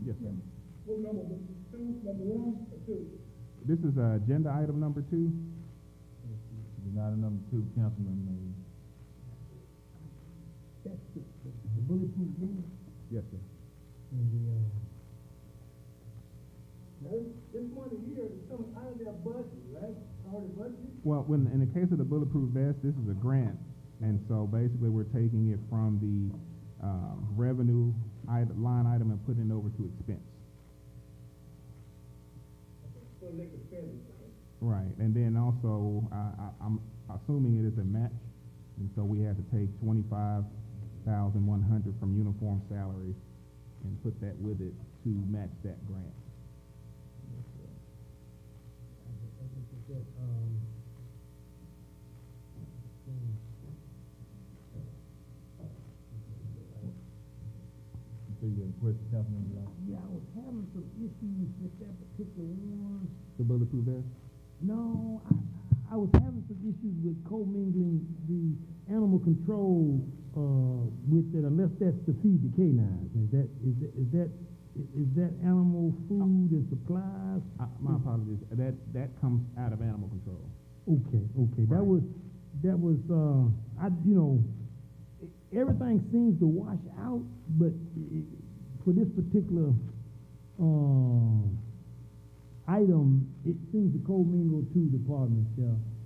Yes, sir. What number, number 1 or 2? This is agenda item number 2. Item number 2, Councilman Mays. That's the bulletproof vest Yes, sir. and the, This money here is coming out of their budget, right? Already budgeted? Well, in the case of the bulletproof vest, this is a grant, and so basically we're taking it from the revenue line item and putting it over to expense. So they can spend it. Right, and then also I'm assuming it is a match, and so we had to take $25,100 from uniform salaries and put that with it to match that grant. So you got a question, Councilman Bluff? yeah, I was having some issues with that particular one. The bulletproof vest? No, I was having some issues with commingling the animal control with it, unless that's to feed the canines. Is that animal food and supplies? My apologies. That comes out of animal control. Okay. Right. That was everything seems to wash out, but for this particular item, it seems to commingle two departments,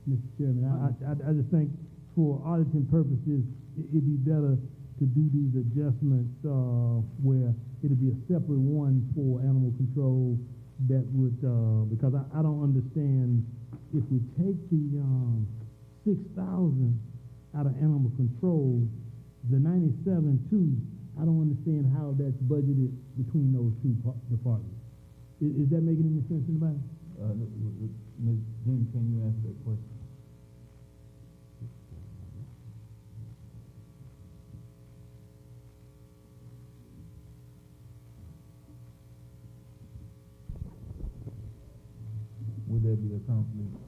Mr. Chairman. I just think for auditing purposes, it'd be better to do these adjustments where it'd be a separate one for animal control that would, because I don't understand if we take the 6,000 out of animal control, the 97 too, I don't understand how that's budgeted between those two departments. Is that making any sense to anybody? Ms. Jean, can you answer that question? Would there be a conflict?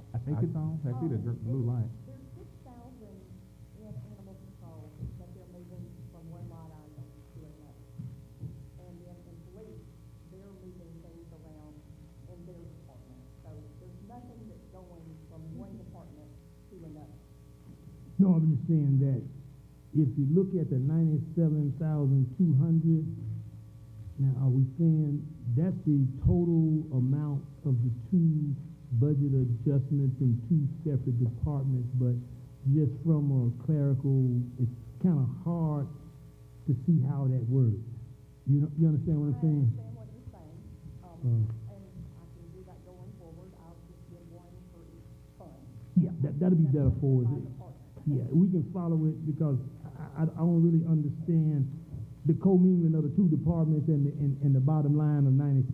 I think it's on. I see the blue light. There's 6,000 in animal control that they're moving from one line item to another. And then in police, they're moving things around in their department. So there's nothing that's going from one department to another. No, I'm just saying that if you look at the 97,200, now are we saying that's the total amount of the two budget adjustments in two separate departments, but just from a clerical, it's kind of hard to see how that works. You understand what I'm saying? I understand what you're saying, and I can do that going forward. I'll just get one for each fund. Yeah, that'll be better for us. By department. Yeah, we can follow it because I don't really understand the commingling of the two departments and the bottom line of 97.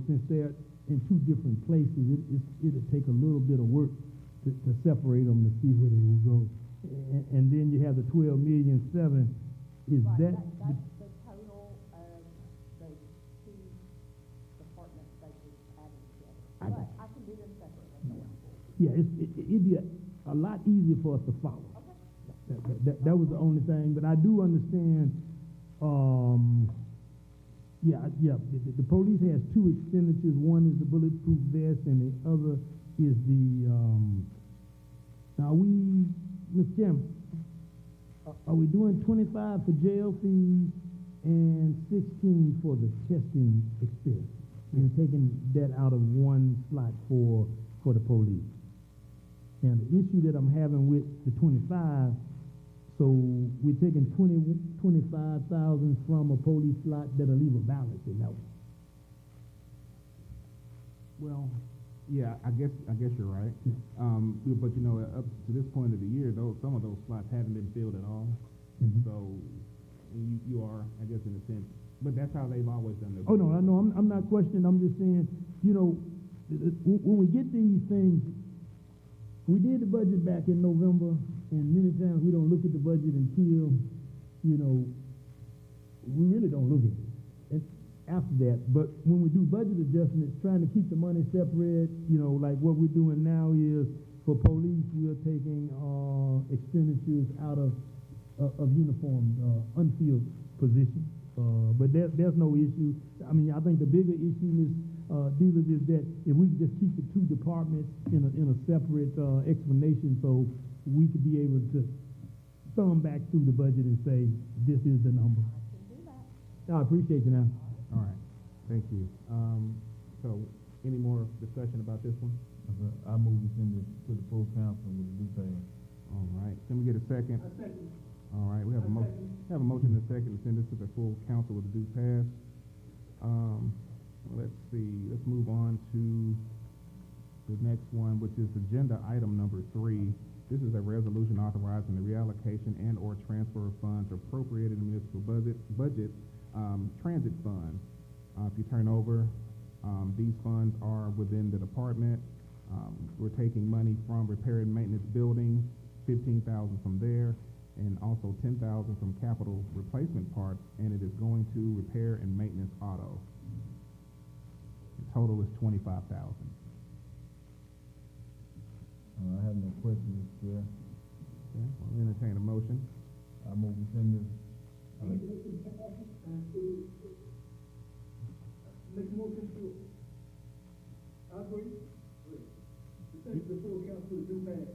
Since they're in two different places, it'll take a little bit of work to separate them to see where they will go. And then you have the 12,000,007. Is Right, that that's the total of the two department budgets added together. I But got you. I can do them separately going forward. yeah, it'd be a lot easier for us to follow. Okay. That was the only thing, but I do understand. The police has two expenditures. One is the bulletproof vest, and the other is the. Now Mr. Chairman, are we doing 25 for jail fees and 16 for the testing expense? And taking that out of one slot for the police. And the issue that I'm having with the 25. So we're taking 25,000 from a police slot that'll leave a balance in that one. Well, yeah, I guess you're right. But up to this point of the year, some of those slots haven't been filled at all. Mm-hmm. So you are, I guess, in a sense. But that's how they've always done their. Oh no, I know. I'm not questioning. I'm just saying, when we get these things, we did the budget back in November, and many times we don't look at the budget until, we really don't look at it. And after that, but when we do budget adjustments, trying to keep the money separate, like what we're doing now is for police, we're taking expenditures out of of uniformed, unfilled positions. But there's no issue. I mean, I think the bigger issue, Ms. Divas, is that if we could just keep the two departments in a separate, explanation, so we could be able to thumb back through the budget and say, this is the number. I can do that. I appreciate you now. All right, thank you. So, any more discussion about this one? I move we send it to the full council with a due pass. All right, can we get a second? I second. All right, we have a motion and a second to send this to the full council with a due pass. Let's see, let's move on to the next one, which is agenda item number 3. This is a resolution authorizing the reallocation and or transfer of funds appropriated in the municipal budget transit fund. If you turn over, these funds are within the department. We're taking money from repair and maintenance buildings, 15,000 from there, and also 10,000 from capital replacement parts, and it is going to repair and maintenance auto. The total is 25,000. I have no questions, Mr. Chair. Okay, we'll entertain a motion. I move we send this, Make a motion to, I agree. To send it to the full council with a due pass.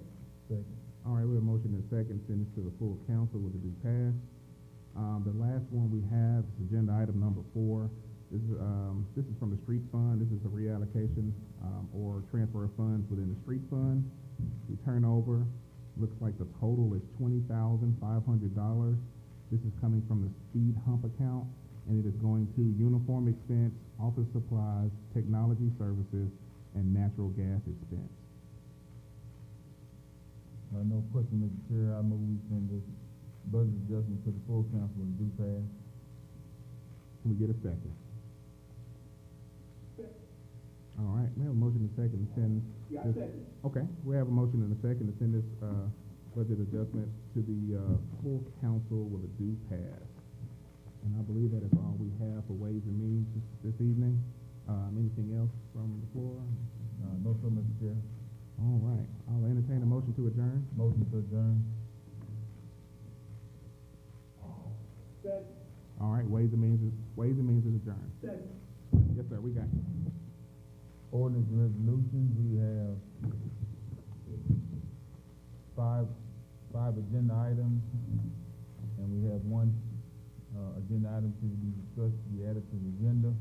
second. All right, we have a motion and a second, send this to the full council with a due pass. The last one we have is agenda item number 4. This is from the street fund. This is a reallocation, or transfer of funds within the street fund. We turn over, looks like the total is $20,500. This is coming from the speed hump account, and it is going to uniform expense, office supplies, technology services, and natural gas expense. No question, Mr. Chair. I move we send this budget adjustment to the full council with a due pass. Can we get a second? All right, we have a motion and a second to send. Yeah, I second. Okay, we have a motion and a second to send this budget adjustment to the full council with a due pass. And I believe that is all we have for Ways and Means this evening. Anything else from the floor? No, sir, Mr. Chair. All right, I'll entertain a motion to adjourn. Motion to adjourn. Second. All right, Ways and Means is adjourned. Second. Yes, sir, we got you. Ordinance and resolutions, we have five agenda items, and we have one agenda item to be discussed to be added to the agenda.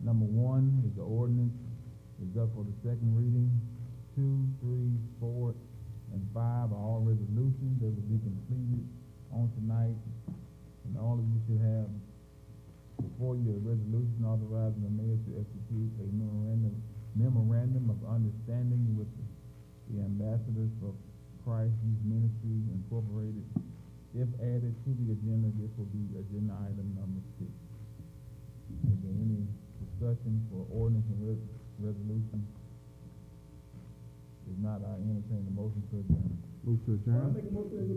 Number 1 is the ordinance, is up for the second reading. 2, 3, 4, and 5 are all resolutions that will be completed on tonight, and all of you should have before you a resolution authorizing the mayor to execute a memorandum of understanding with the ambassadors for Christ Youth Ministry Incorporated. If added to the agenda, this will be agenda item number 6. Is there any discussion for ordinance and resolution? If not, I entertain the motion to adjourn. Move to I'll adjourn. make a motion to.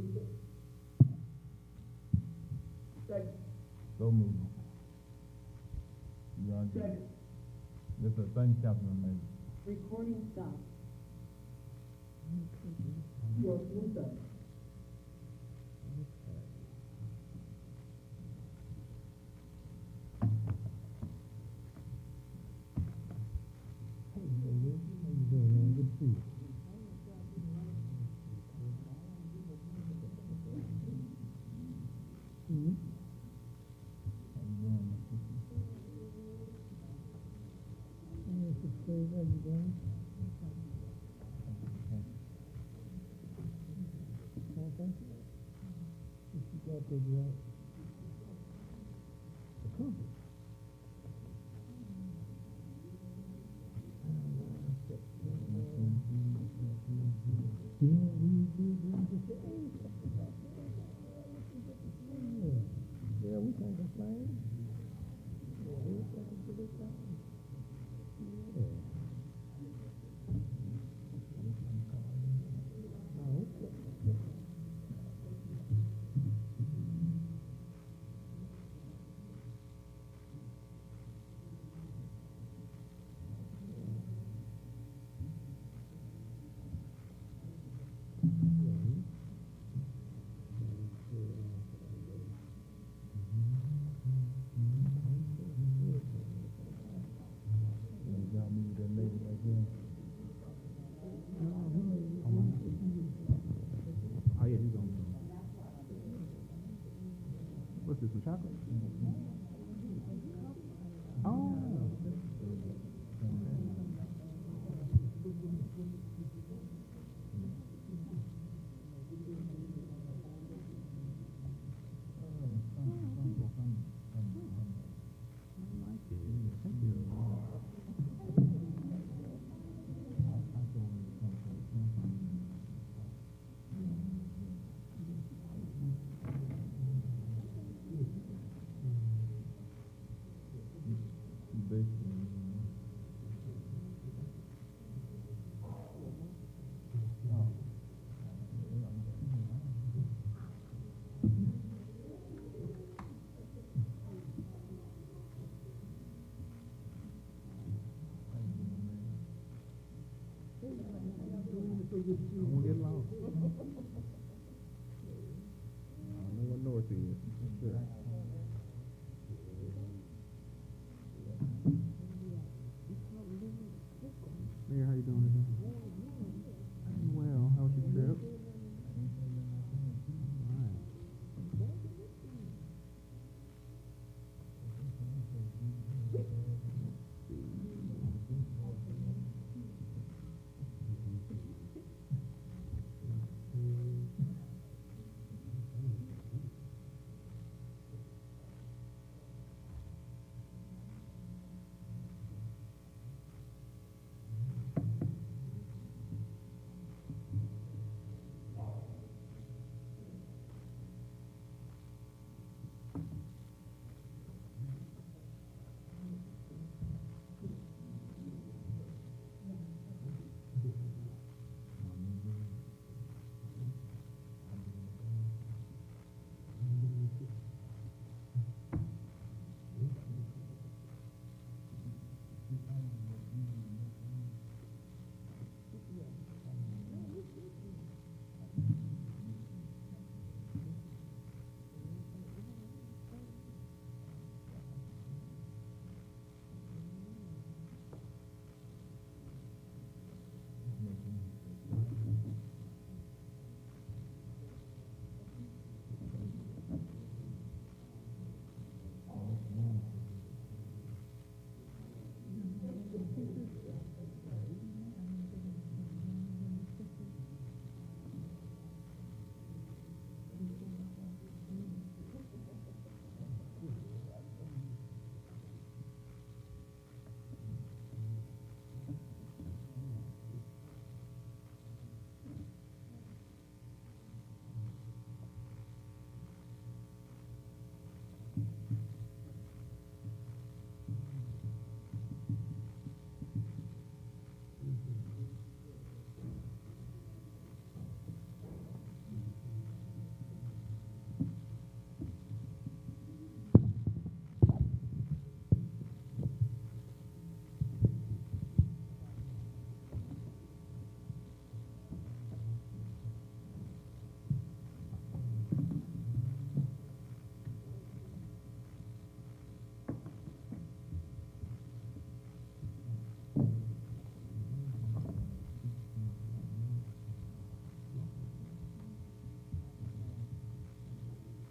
Second. So moved. You are- Second. Yes, sir. Thank you, Councilman Mays. Recording stopped. You are, one second. Hey, David, how you doing, man? Good to see you. Mhm. How you doing, Mr. Yes, it's great. How you doing? Okay. What you got there, Jack? The compass. Yeah, yeah, we can't complain. Yeah, we can't do this thing. Yeah. Oh, okay. Yeah. What's this, some chocolate? Oh. I won't get lost. I know what north is. Sure. Mayor, how you doing today? I'm well. How was your trip? All right.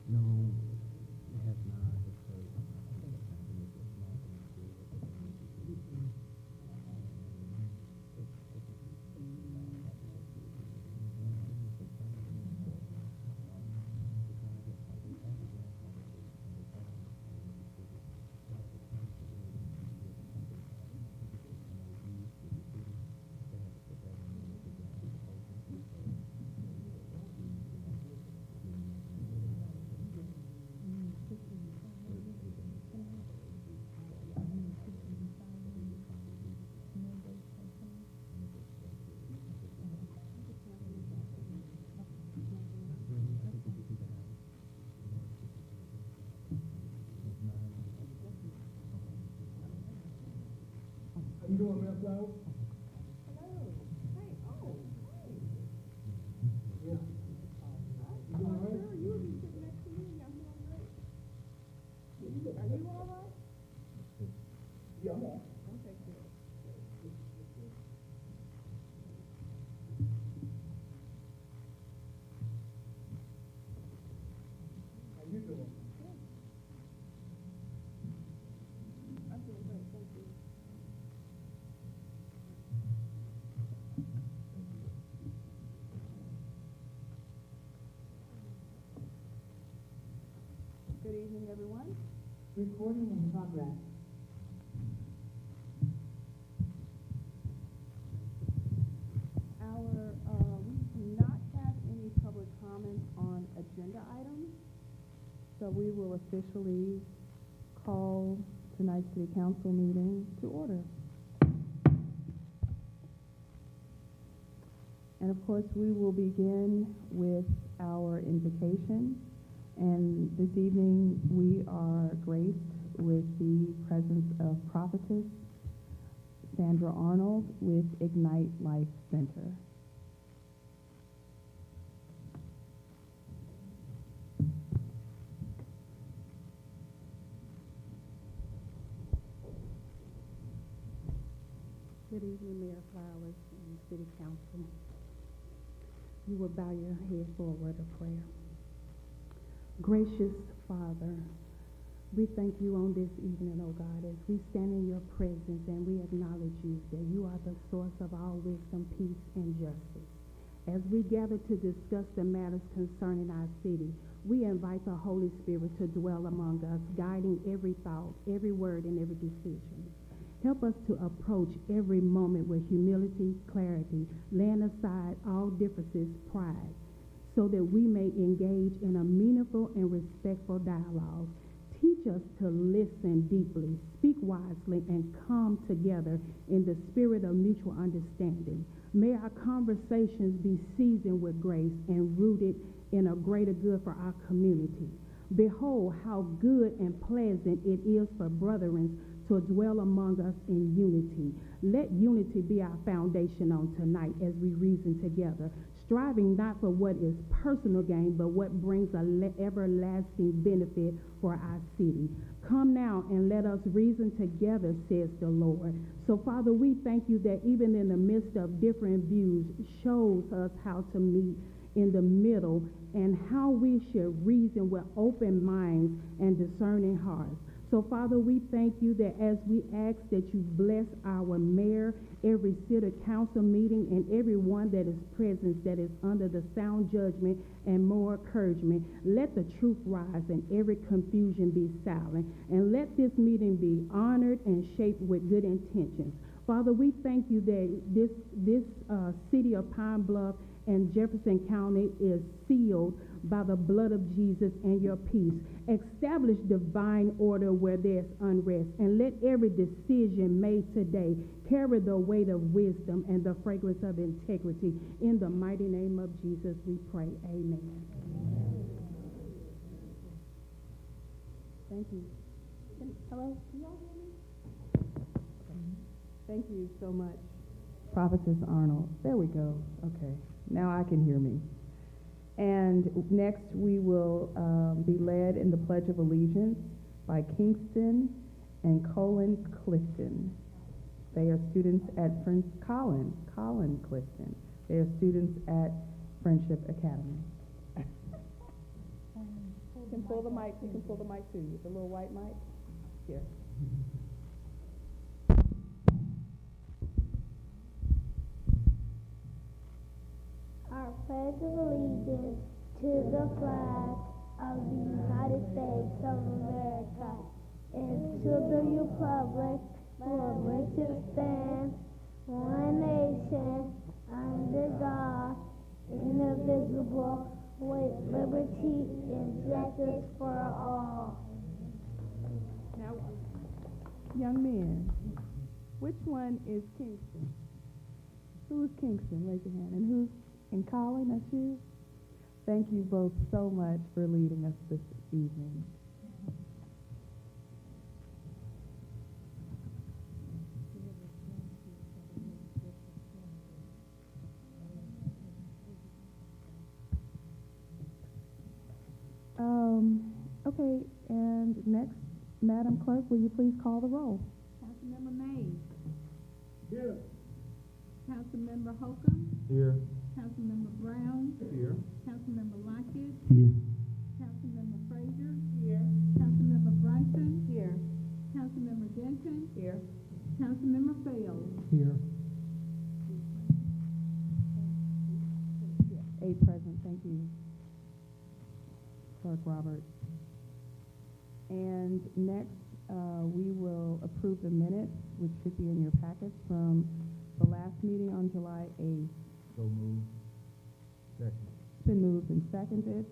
No, it has not. How you doing, man, Flower? Yeah. You doing all right? Yeah, I'm on. How you doing? Good evening, everyone. Recording in progress. We do not have any public comments on agenda items, so we will officially call tonight's city council meeting to order. And of course, we will begin with our invocation. And this evening, we are graced with the presence of Prophetess Sandra Arnold with Ignite Life Center. Good evening, Mayor Flowers and City Council. You will bow your head for a word of prayer. Gracious Father, we thank you on this evening, oh God, as we stand in your presence and we acknowledge you that you are the source of all wisdom, peace, and justice. As we gather to discuss the matters concerning our city, we invite the Holy Spirit to dwell among us, guiding every thought, every word, and every decision. Help us to approach every moment with humility, clarity, laying aside all differences, pride, so that we may engage in a meaningful and respectful dialogue. Teach us to listen deeply, speak wisely, and come together in the spirit of mutual understanding. May our conversations be seasoned with grace and rooted in a greater good for our community. Behold, how good and pleasant it is for brethren to dwell among us in unity. Let unity be our foundation on tonight as we reason together, striving not for what is personal gain, but what brings an everlasting benefit for our city. Come now and let us reason together, says the Lord. So, Father, we thank you that even in the midst of different views, shows us how to meet in the middle and how we should reason with open minds and discerning hearts. So, Father, we thank you that as we ask that you bless our mayor, every city council meeting, and everyone that is present that is under the sound judgment and more encouragement, let the truth rise and every confusion be silent. And let this meeting be honored and shaped with good intentions. Father, we thank you that this city of Pine Bluff and Jefferson County is sealed by the blood of Jesus and your peace. Establish divine order where there's unrest, and let every decision made today carry the weight of wisdom and the fragrance of integrity. In the mighty name of Jesus, we pray. Amen. Thank you. Hello? Can y'all hear me? Thank you so much, Prophetess Arnold. There we go. Okay. Now I can hear me. And next we will be led in the Pledge of Allegiance by Kingston and Colin Clifton. They are students at Colin Clifton. They are students at Friendship Academy. You can pull the mic. You can pull the mic to you. The little white mic. Here. I pledge allegiance to the flag of the United States of America and to the republic for which it stands, one nation, under God, indivisible, with liberty and justice for all. Now, young men, which one is Kingston? Who's Kingston? Raise your hand. And who's in Colin? That's you? Thank you both so much for leading us this evening. Okay, and next, Madam Clerk, will you please call the roll? Councilmember Mays. Here. Councilmember Holcomb. Here. Councilmember Brown. Here. Councilmember Lockett. Here. Councilmember Frazier. Here. Councilmember Brunson. Here. Councilmember Denton. Here. Councilmember Fails. Here. 8 present, thank you. Clerk Robert. And next, we will approve the minutes, which should be in your packets from the last meeting on July 8th. So moved. Second. It's been moved and seconded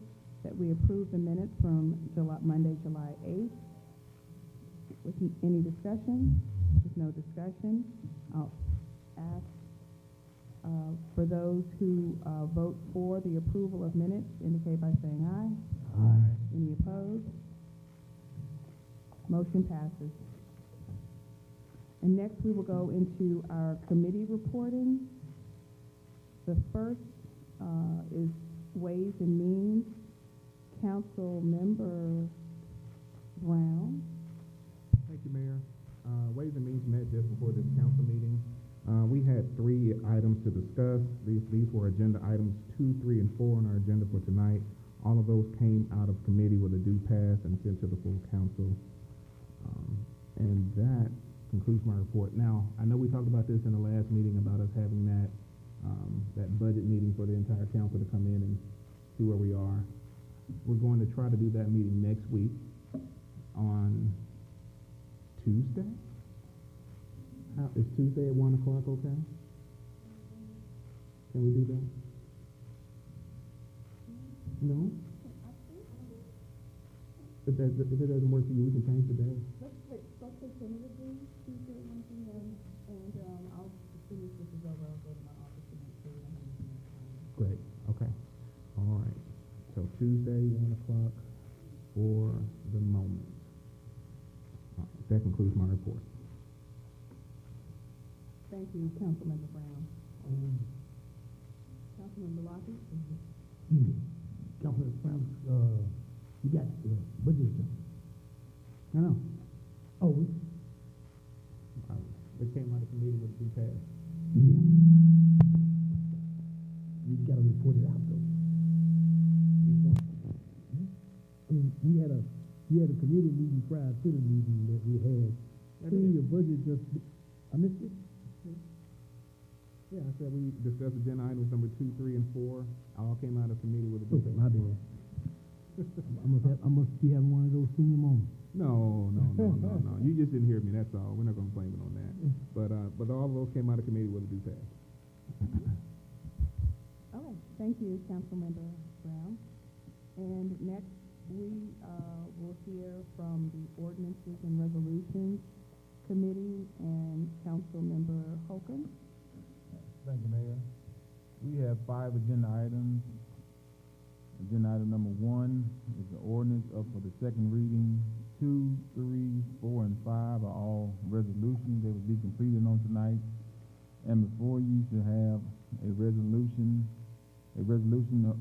that we approve the minutes from Monday, July 8th. With any discussion? With no discussion, I'll ask for those who vote for the approval of minutes, indicate by saying aye. Aye. Any opposed? Motion passes. And next, we will go into our committee reporting. The first is Ways and Means. Council Member Brown. Thank you, Mayor. Ways and Means met just before this council meeting. We had 3 items to discuss. These were agenda items 2, 3, and 4 on our agenda for tonight. All of those came out of committee with a due pass and sent to the full council. And that concludes my report. Now, I know we talked about this in the last meeting about us having that budget meeting for the entire council to come in and see where we are. We're going to try to do that meeting next week on Tuesday? Is Tuesday at 1 o'clock okay? Can we do that? No? If it doesn't work for you, we can change the day. Let's say tentatively Tuesday at 1 p.m. And I'll, as soon as this is over, I'll go to my office to make sure we don't have anything else. Great, okay. All right. So Tuesday, 1 o'clock for the moment. All right, that concludes my report. Thank you, Councilmember Brown. Councilmember Lockett? Councilman Brown, you got the budget done. I know. Oh, It came out of committee with a due pass. yeah. You gotta report it out though. I mean, we had a committee meeting prior to the meeting that we had. Seeing your budget just, I missed it? Yeah, I said we discussed agenda items number 2, 3, and 4. All came out of committee with a due Okay, pass. my bad. I must be having one of those senior moments. No. You just didn't hear me, that's all. We're not gonna blame it on that. But all of those came out of committee with a due pass. Okay, thank you, Councilmember Brown. And next, we will hear from the Ordinances and Resolutions Committee and Councilmember Holcomb. Thank you, Mayor. We have 5 agenda items. Agenda item number 1 is the ordinance up for the second reading. 2, 3, 4, and 5 are all resolutions that will be completed on tonight. And before you should have a resolution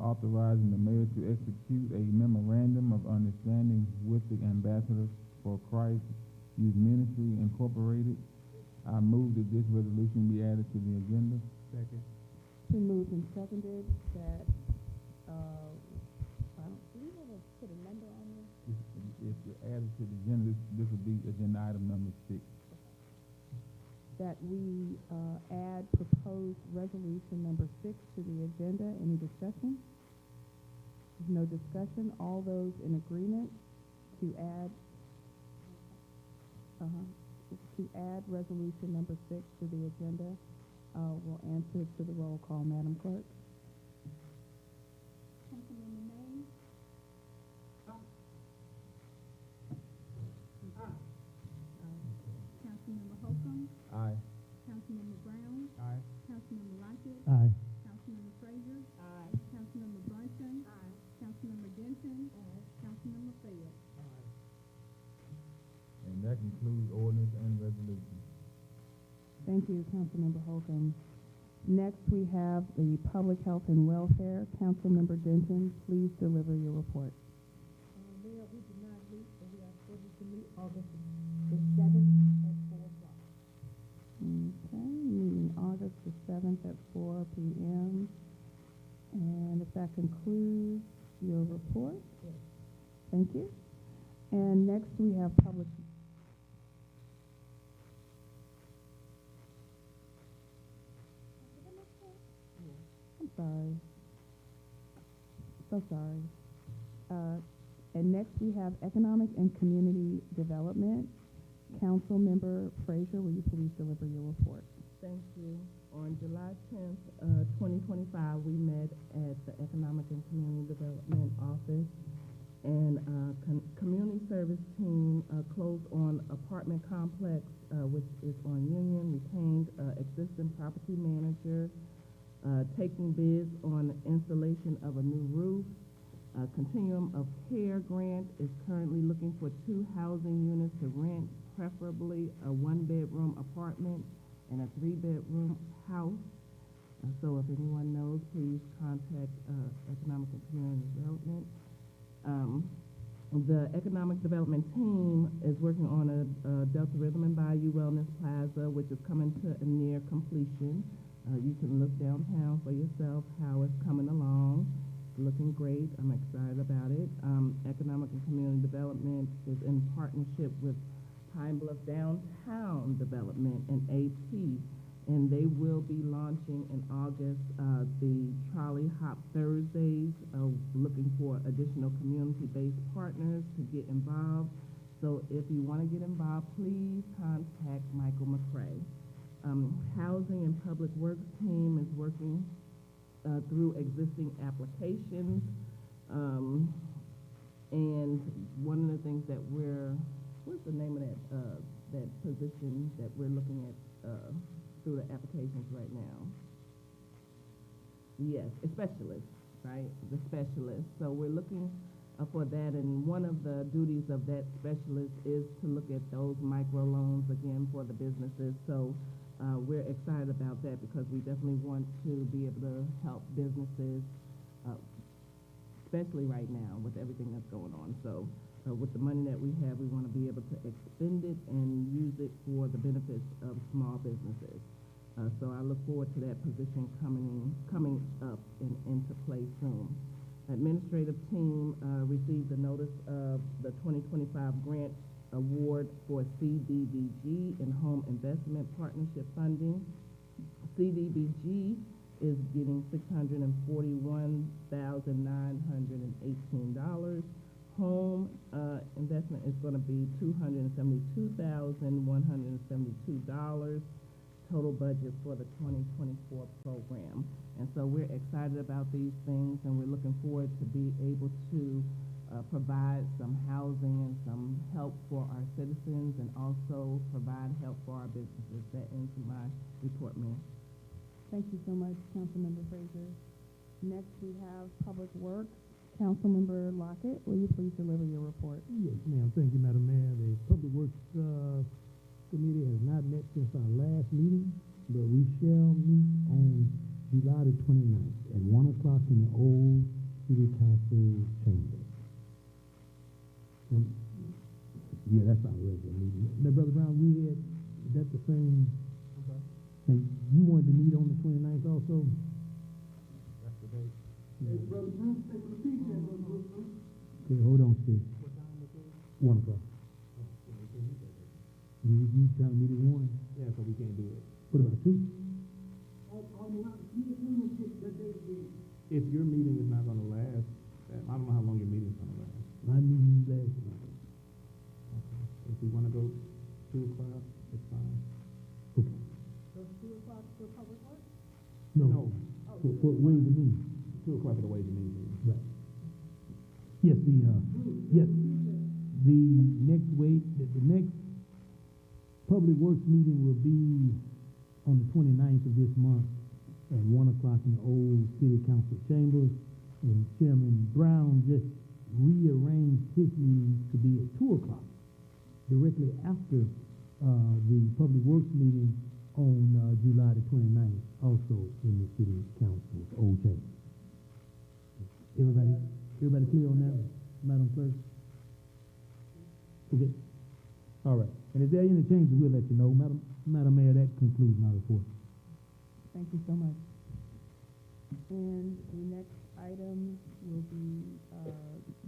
authorizing the mayor to execute a memorandum of understanding with the Ambassadors for Christ Youth Ministry Incorporated. I move that this resolution be added to the agenda. Second. It's been moved and seconded that, do we have to put a number on this? If you add it to the agenda, this would be agenda item number 6. That we add proposed resolution number 6 to the agenda. Any discussion? There's no discussion. All those in agreement to add resolution number 6 to the agenda will answer to the roll call, Madam Clerk. Councilmember Mays? Councilmember Holcomb? Aye. Councilmember Brown? Aye. Councilmember Lockett? Aye. Councilmember Frazier? Aye. Councilmember Brunson? Aye. Councilmember Denton? Councilmember Fair? And that concludes ordinance and resolution. Thank you, Councilmember Holcomb. Next, we have the Public Health and Welfare. Councilmember Denton, please deliver your report. Mayor, we did not meet, but we are scheduled to meet August the 7th at 4 o'clock. Okay, meeting August the 7th at 4 p.m. And if that concludes your report, Yes. thank you. And next, we have public. I'm sorry. So sorry. And next we have Economic and Community Development. Councilmember Frazier, will you please deliver your report? Thank you. On July 10th, 2025, we met at the Economic and Community Development Office, and community service team closed on apartment complex, which is on Union, retained existing property manager, taking bids on installation of a new roof. Continuum of Care grant is currently looking for 2 housing units to rent, preferably a 1-bedroom apartment and a 3-bedroom house. So if anyone knows, please contact Economic and Community Development. The Economic Development team is working on a Delta Rhythm and Bayou Wellness Plaza, which is coming to a near completion. You can look downtown for yourself how it's coming along. Looking great. I'm excited about it. Economic and Community Development is in partnership with Pine Bluff Downtown Development and AP, and they will be launching in August the Trolley Hop Thursdays, looking for additional community-based partners to get involved. So if you want to get involved, please contact Michael McCray. Housing and Public Works team is working through existing applications, and one of the things that what's the name of that position that we're looking at through the applications right now? Yes, a specialist, right? The specialist. So we're looking for that, and one of the duties of that specialist is to look at those microloans again for the businesses. So we're excited about that because we definitely want to be able to help businesses, especially right now with everything that's going on. So with the money that we have, we want to be able to expend it and use it for the benefits of small businesses. So I look forward to that position coming up and into play soon. Administrative team received a notice of the 2025 grant award for CDBG and Home Investment Partnership funding. CDBG is getting $641,918. Home investment is going to be $272,172. Total budget for the 2024 program. And so we're excited about these things, and we're looking forward to be able to provide some housing and some help for our citizens, and also provide help for our businesses. That ends my report, ma'am. Thank you so much, Councilmember Frazier. Next, we have Public Works. Councilmember Lockett, will you please deliver your report? Yes, ma'am. Thank you, Madam Mayor. The Public Works Committee has not met since our last meeting, but we shall meet on July the 29th at 1 o'clock in the old City Council chamber. Yeah, that's our regular meeting. Now, Brother Brown, is that the same? Okay. And you wanted to meet on the 29th also? That's the date. Hey, Brother Bruce, take the repeat that, Brother Bruce. Okay, hold on, Steve. What time is it? 1 o'clock. You trying to meet at 1? Yeah, so we can't do it. What about 2? If your meeting is not gonna last, I don't know how long your meeting is gonna last. My meeting last night. Okay. If we wanna go 2 o'clock, it's fine. Okay. So 2 o'clock for Public Works? No. For Ways and Means. 2 o'clock for the Ways and Means meeting. Right. Yes, the next Public Works meeting will be on the 29th of this month at 1 o'clock in the old City Council chambers. And Chairman Brown just rearranged his meeting to be at 2 o'clock, directly after the Public Works meeting on July the 29th, also in the City Council's old chamber. Everybody clear on that, Madam Clerk? Okay. All right. And if there are any changes, we'll let you know. Madam Mayor, that concludes my report. Thank you so much. And the next item will be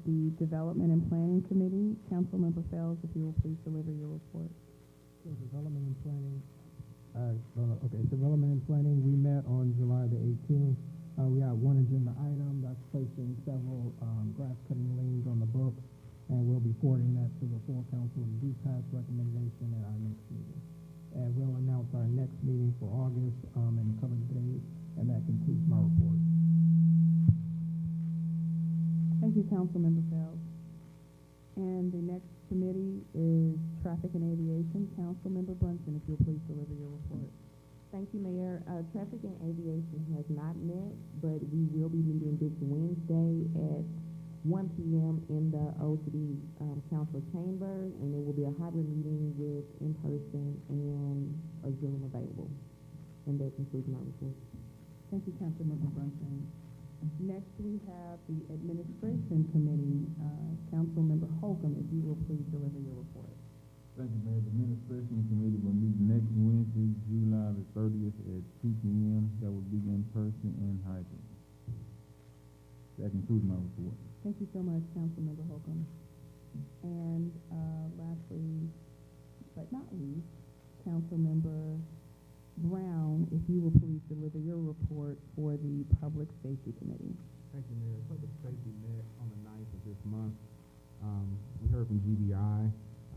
the Development and Planning Committee. Councilmember Fells, if you will please deliver your report. So Development and Planning, Development and Planning, we met on July the 18th. We have one agenda item that's placing several grass cutting liens on the books we'll be forwarding that to the full council and do pass recommendation at our next meeting. And we'll announce our next meeting for August, in the coming days, and that concludes my report. Thank you, Councilmember Fells. And the next committee is Traffic and Aviation. Councilmember Brunson, if you'll please deliver your report. Thank you, Mayor. Traffic and Aviation has not met, but we will be meeting this Wednesday at 1 p.m. in the old city council chamber, and it will be a hybrid meeting with in-person and a Zoom available. And that concludes my report. Thank you, Councilmember Brunson. Next, we have the Administration Committee. Councilmember Holcomb, if you will please deliver your report. Thank you, Mayor. The Administration Committee will meet next Wednesday, July the 30th at 2 p.m. That will be in person and hybrid. That concludes my report. Thank you so much, Councilmember Holcomb. And lastly, but not least, Councilmember Brown, if you will please deliver your report for the Public Safety Committee. Thank you, Mayor. Public Safety met on the 9th of this month. We heard from GBI.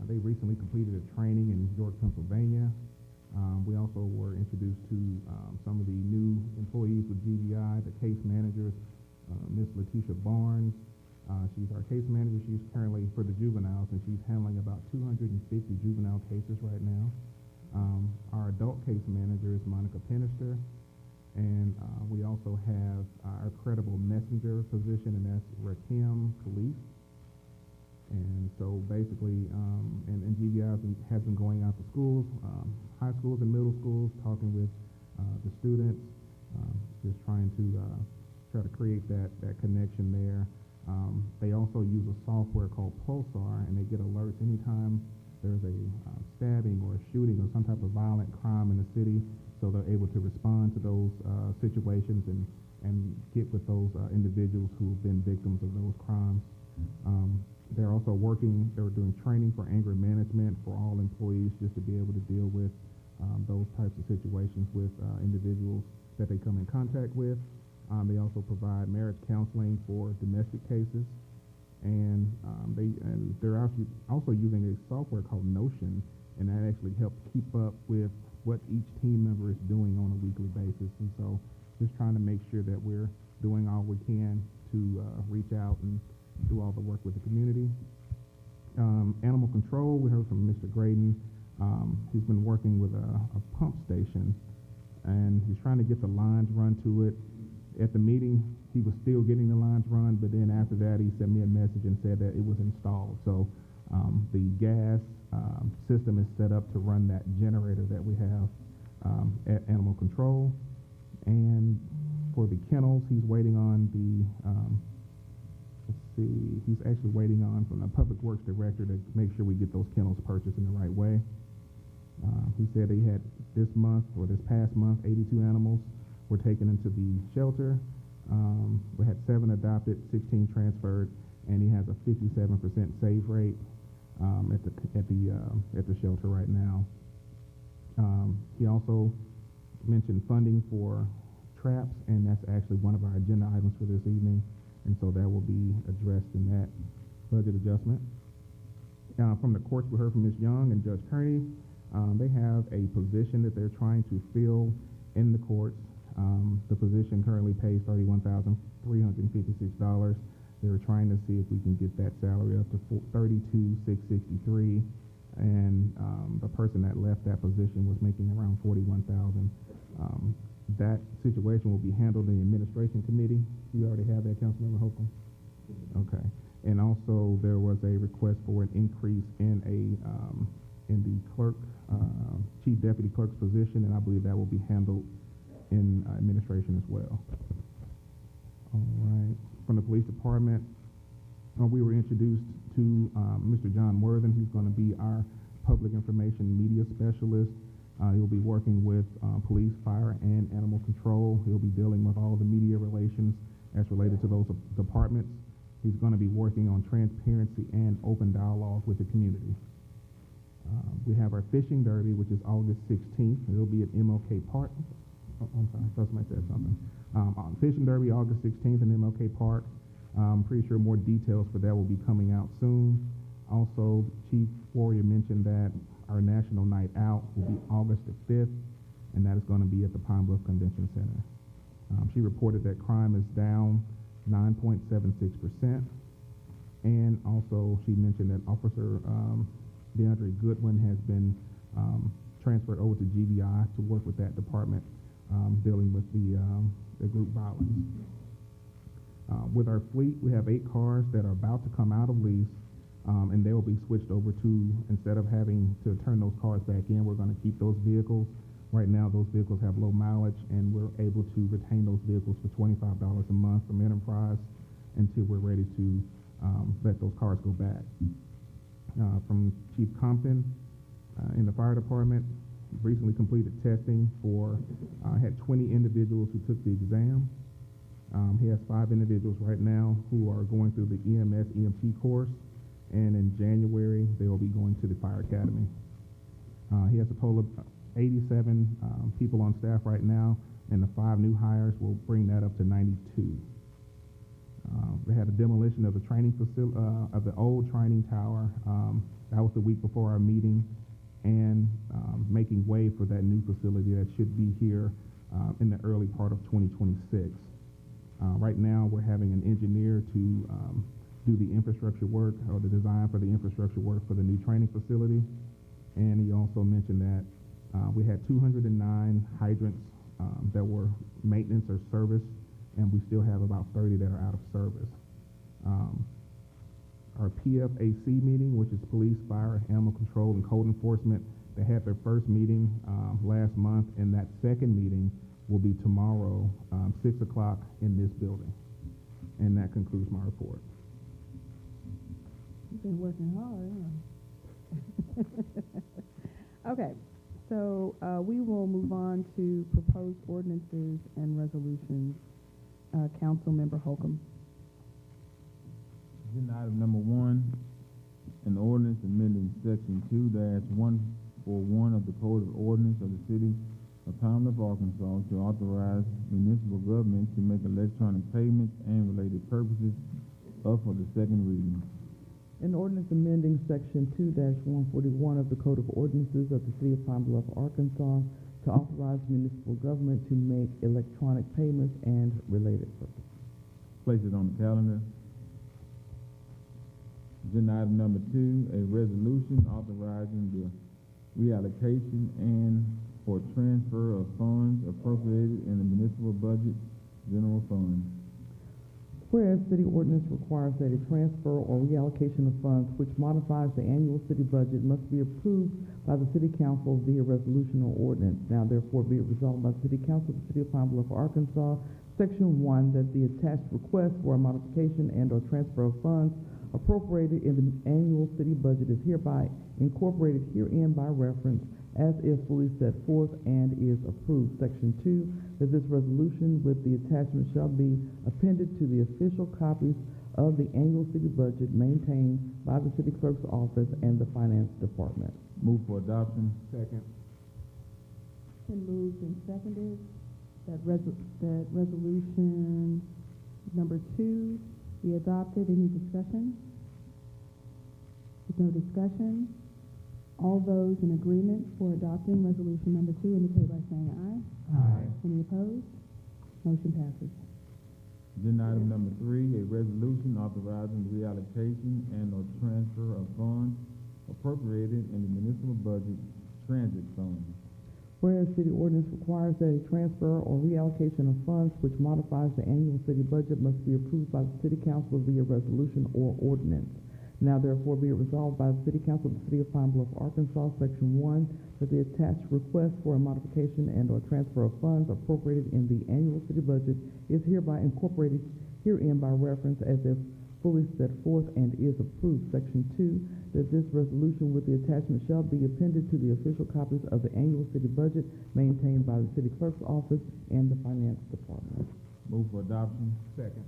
They recently completed a training in York, Pennsylvania. We also were introduced to some of the new employees with GBI, the case managers, Miss Letitia Barnes. She's our case manager. She's currently for the juveniles, and she's handling about 250 juvenile cases right now. Our adult case manager is Monica Penister, and we also have our credible messenger position, and that's Rakim Khalif. And so basically, and GBI has been going out to schools, high schools and middle schools, talking with the students, just trying to try to create that connection there. They also use a software called Pulsar, and they get alerts anytime there's a stabbing or a shooting or some type of violent crime in the city, so they're able to respond to those situations and get with those individuals who've been victims of those crimes. They're also they're doing training for anger management for all employees, just to be able to deal with those types of situations with individuals that they come in contact with. They also provide marriage counseling for domestic cases, and they're actually also using a software called Notion, and that actually helps keep up with what each team member is doing on a weekly basis. And so, just trying to make sure that we're doing all we can to reach out and do all the work with the community. Animal control, we heard from Mr. Graydon. He's been working with a pump station, and he's trying to get the lines run to it. At the meeting, he was still getting the lines run, but then after that, he sent me a message and said that it was installed. So the gas system is set up to run that generator that we have at animal control. And for the kennels, he's waiting on he's actually waiting on from the Public Works Director to make sure we get those kennels purchased in the right way. He said he had this past month, 82 animals were taken into the shelter. We had 7 adopted, 16 transferred, and he has a 57% save rate at the shelter right now. He also mentioned funding for traps, and that's actually one of our agenda items for this evening, and so that will be addressed in that budget adjustment. From the courts, we heard from Ms. Young and Judge Kearney. They have a position that they're trying to fill in the courts. The position currently pays $31,356. They're trying to see if we can get that salary up to $32,663, and the person that left that position was making around $41,000. That situation will be handled in the Administration Committee. You already have that, Councilmember Holcomb? Okay. And also, there was a request for an increase in the clerk, chief deputy clerk's position, and I believe that will be handled in administration as well. All right. From the police department, we were introduced to Mr. John Worthen. He's going to be our public information media specialist. He'll be working with police, fire, and animal control. He'll be dealing with all the media relations as related to those departments. He's going to be working on transparency and open dialogue with the community. We have our fishing derby, which is August 16th. It'll be at MLK Park. Oh, I'm sorry, I thought somebody said something. Fishing derby, August 16th in MLK Park. I'm pretty sure more details for that will be coming out soon. Also, Chief Warrior mentioned that our National Night Out will be August the 5th, and that is going to be at the Pine Bluff Convention Center. She reported that crime is down 9.76%, and also she mentioned that Officer DeAndre Goodwin has been transferred over to GBI to work with that department dealing with the group violence. With our fleet, we have 8 cars that are about to come out of lease, and they will be switched over to, instead of having to turn those cars back in, we're going to keep those vehicles. Right now, those vehicles have low mileage, and we're able to retain those vehicles for $25 a month from Enterprise until we're ready to let those cars go back. From Chief Compton, in the fire department, recently completed testing for, had 20 individuals who took the exam. He has 5 individuals right now who are going through the EMS EMT course, and in January, they will be going to the fire academy. He has a total of 87 people on staff right now, and the 5 new hires will bring that up to 92. They had a demolition of the training facility, of the old training tower. That was the week before our meeting, and making way for that new facility that should be here in the early part of 2026. Right now, we're having an engineer to do the infrastructure work, or the design for the infrastructure work for the new training facility. And he also mentioned that we had 209 hydrants that were maintenance or service, and we still have about 30 that are out of service. Our PFAC meeting, which is Police, Fire, Animal Control, and Code Enforcement, they had their first meeting last month, and that second meeting will be tomorrow, 6 o'clock in this building. And that concludes my report. You've been working hard, huh? Okay, so we will move on to proposed ordinances and resolutions. Councilmember Holcomb. Agenda item number 1, an ordinance amending section 2-141 of the Code of Ordinance of the City of Pine Bluff, Arkansas, to authorize municipal government to make electronic payments and related purposes up for the second reading. An ordinance amending section 2-141 of the Code of Ordinances of the City of Pine Bluff, Arkansas, to authorize municipal government to make electronic payments and related purposes. Place it on the calendar. Agenda item number 2, a resolution authorizing the reallocation and or transfer of funds appropriated in the municipal budget general fund. Whereas city ordinance requires that a transfer or reallocation of funds which modifies the annual city budget must be approved by the city council via resolution or ordinance. Now therefore be it resolved by the city council of the city of Pine Bluff, Arkansas, section 1, that the attached request for a modification and or transfer of funds appropriated in the annual city budget is hereby incorporated herein by reference as if fully set forth and is approved. Section 2, that this resolution with the attachment shall be appended to the official copies of the annual city budget maintained by the city clerk's office and the finance department. Move for adoption. Second. Been moved and seconded that resolution number 2 be adopted. Any discussion? With no discussion, all those in agreement for adopting resolution number 2 indicate by saying aye. Aye. Any opposed? Motion passes. Agenda item number 3, a resolution authorizing the reallocation and or transfer of funds appropriated in the municipal budget transit fund. Whereas city ordinance requires that a transfer or reallocation of funds which modifies the annual city budget must be approved by the city council via resolution or ordinance. Now therefore be it resolved by the city council of the city of Pine Bluff, Arkansas, section 1, that the attached request for a modification and or transfer of funds appropriated in the annual city budget is hereby incorporated herein by reference as if fully set forth and is approved. Section 2, that this resolution with the attachment shall be appended to the official copies of the annual city budget maintained by the city clerk's office and the finance department. Move for adoption. Second.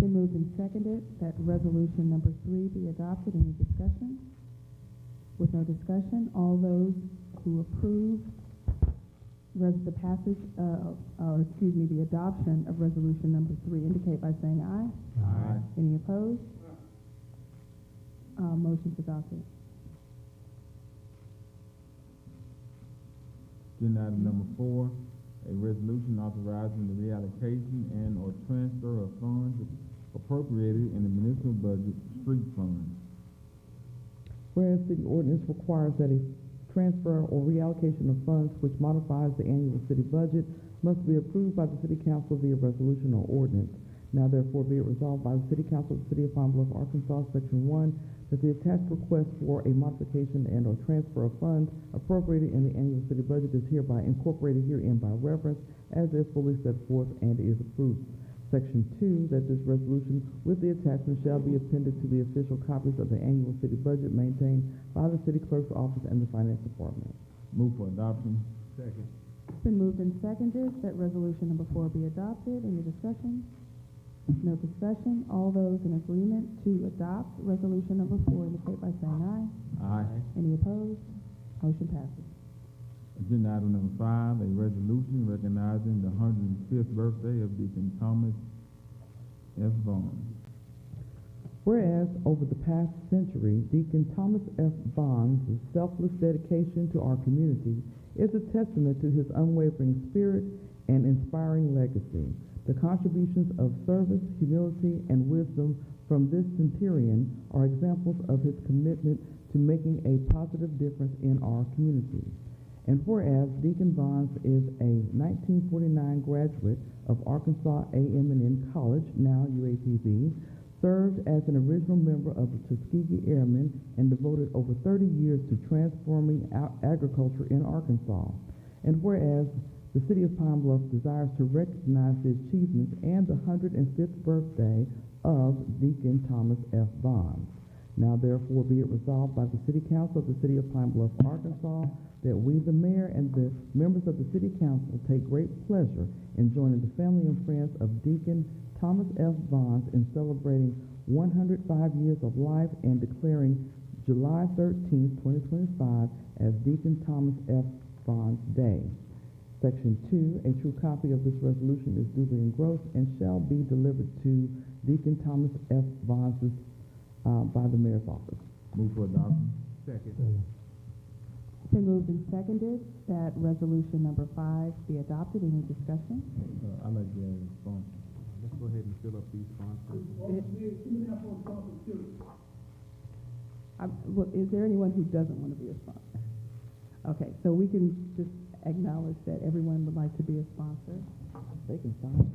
Been moved and seconded that resolution number 3 be adopted. Any discussion? With no discussion, all those who approve the passage, the adoption of resolution number 3 indicate by saying aye. Aye. Any opposed? motion's adopted. Agenda item number 4, a resolution authorizing the reallocation and/or transfer of funds appropriated in the municipal budget street funds. Whereas city ordinance requires that a transfer or reallocation of funds which modifies the annual city budget must be approved by the city council via resolution or ordinance. Now therefore be it resolved by the city council of the city of Pine Bluff, Arkansas, section 1, that the attached request for a modification and or transfer of funds appropriated in the annual city budget is hereby incorporated herein by reference as if fully set forth and is approved. Section 2, that this resolution with the attachment shall be appended to the official copies of the annual city budget maintained by the city clerk's office and the finance department. Move for adoption. Second. It's been moved and seconded that resolution number 4 be adopted. Any discussion? No discussion. All those in agreement to adopt resolution number 4 indicate by saying aye. Aye. Any opposed? Motion passes. Agenda item number 5, a resolution recognizing the 105th birthday of Deacon Thomas F. Vaughn. Whereas over the past century, Deacon Thomas F. Vaughn's selfless dedication to our community is a testament to his unwavering spirit and inspiring legacy. The contributions of service, humility, and wisdom from this centurion are examples of his commitment to making a positive difference in our community. And whereas Deacon Vaughn is a 1949 graduate of Arkansas A&M College, now UAPB, served as an original member of the Tuskegee Airmen, and devoted over 30 years to transforming agriculture in Arkansas. And whereas the city of Pine Bluff desires to recognize the achievements and the 105th birthday of Deacon Thomas F. Vaughn. Now therefore be it resolved by the City Council of the City of Pine Bluff, Arkansas, that we, the mayor, and the members of the City Council take great pleasure in joining the family and friends of Deacon Thomas F. Vaughn in celebrating 105 years of life and declaring July 13th, 2025 as Deacon Thomas F. Vaughn's Day. Section 2, a true copy of this resolution is duly engrossed and shall be delivered to Deacon Thomas F. Vaughn's by the mayor's office. Move for adoption. Second. It's been moved and seconded that resolution number 5 be adopted. Any discussion? I'd like to add a response. Let's go ahead and fill up these sponsors. Well, is there anyone who doesn't want to be a sponsor? Okay, so we can just acknowledge that everyone would like to be a sponsor. They can sign it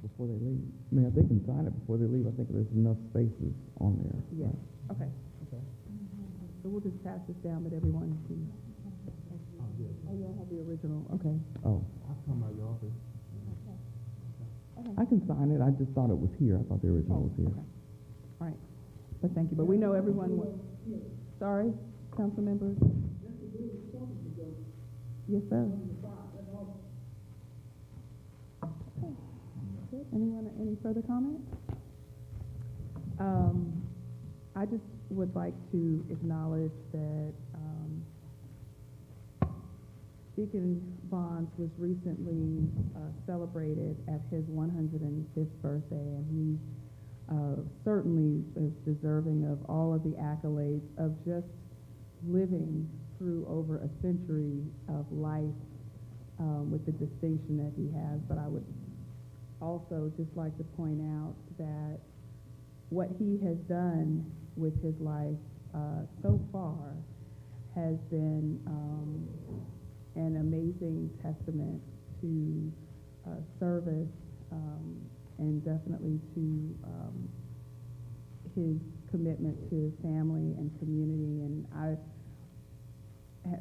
before they leave. Mayor, they can sign it before they leave. I think there's enough spaces on there. Yes. Okay. So we'll just pass this down, but everyone can. Oh, you don't have the original. Okay. Oh, I'll come by your office. I can sign it. I just thought it was here. I thought the original was here. Okay. All right. But thank you. But we know everyone. Sorry, council members. Yes, sir. Okay. Good. Anyone, any further comments? I just would like to acknowledge that Deacon Vaughn was recently celebrated at his 105th birthday, and he certainly is deserving of all of the accolades of just living through over a century of life with the distinction that he has. But I would also just like to point out that what he has done with his life so far has been an amazing testament to service and definitely to his commitment to his family and community. And I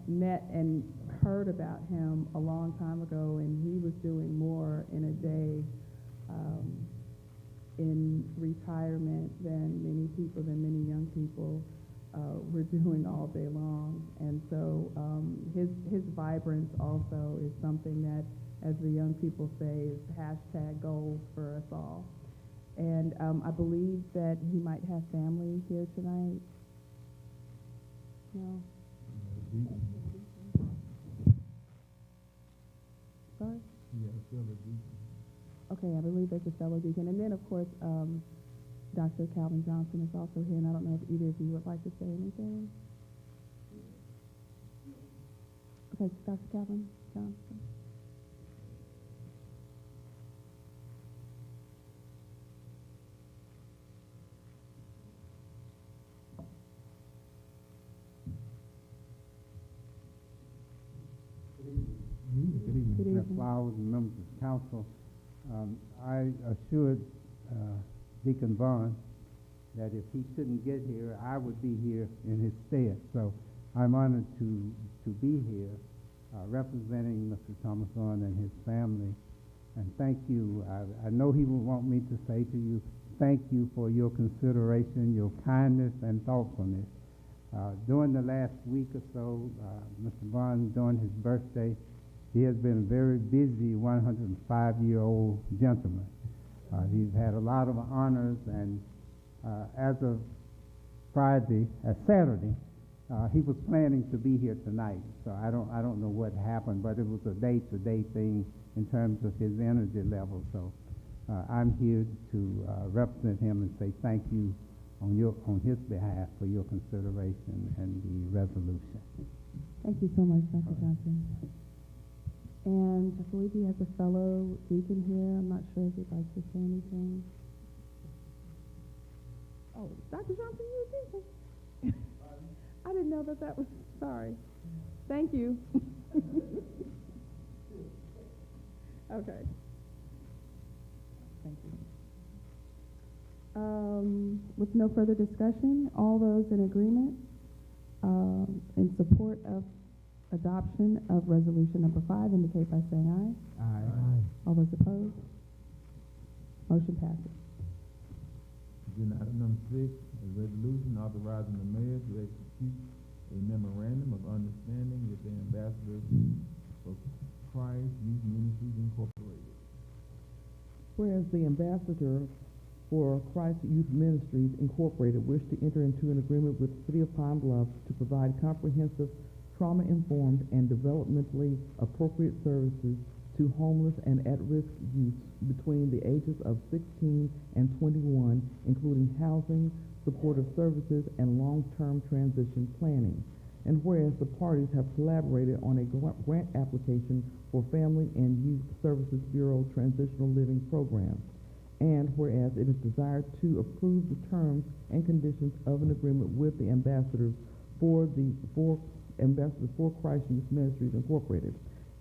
met and heard about him a long time ago, and he was doing more in a day in retirement than many young people were doing all day long. And so his vibrance also is something that, as the young people say, is hashtag goals for us all. And I believe that he might have family here tonight. No? Sorry? Yeah, still a deacon. Okay, I believe there's a fellow deacon. And then, of course, Dr. Calvin Johnson is also here, and I don't know if either of you would like to say anything. Okay, Dr. Calvin Johnson. Good evening. Good Mayor evening. Flowers and members of council. I assured Deacon Vaughn that if he couldn't get here, I would be here in his stead. So I'm honored to be here representing Mr. Thomas Vaughn and his family. And thank you. I know he will want me to say to you, thank you for your consideration, your kindness, and thoughtfulness. During the last week or so, Mr. Vaughn, during his birthday, he has been a very busy 105-year-old gentleman. He's had a lot of honors, and as of Saturday, he was planning to be here tonight. So I don't know what happened, but it was a day-to-day thing in terms of his energy level. So I'm here to represent him and say thank you on his behalf for your consideration and the resolution. Thank you so much, Dr. Johnson. And I believe he has a fellow deacon here. I'm not sure if you'd like to say anything. Oh, Dr. Johnson, you're a deacon. I didn't know that was, sorry. Thank you. Okay. Thank you. With no further discussion, all those in agreement in support of adoption of resolution number 5 indicate by saying aye. Aye. All those opposed? Motion passes. Agenda item number 6, a resolution authorizing the mayor to execute a memorandum of understanding with the ambassadors for Christ Youth Ministries Incorporated. Whereas the ambassador for Christ Youth Ministries Incorporated wish to enter into an agreement with the City of Pine Bluff to provide comprehensive, trauma-informed, and developmentally appropriate services to homeless and at-risk youth between the ages of 16 and 21, including housing, supportive services, and long-term transition planning. And whereas the parties have collaborated on a grant application for Family and Youth Services Bureau Transitional Living Program. And whereas it is desired to approve the terms and conditions of an agreement with the ambassadors for Christ Youth Ministries Incorporated.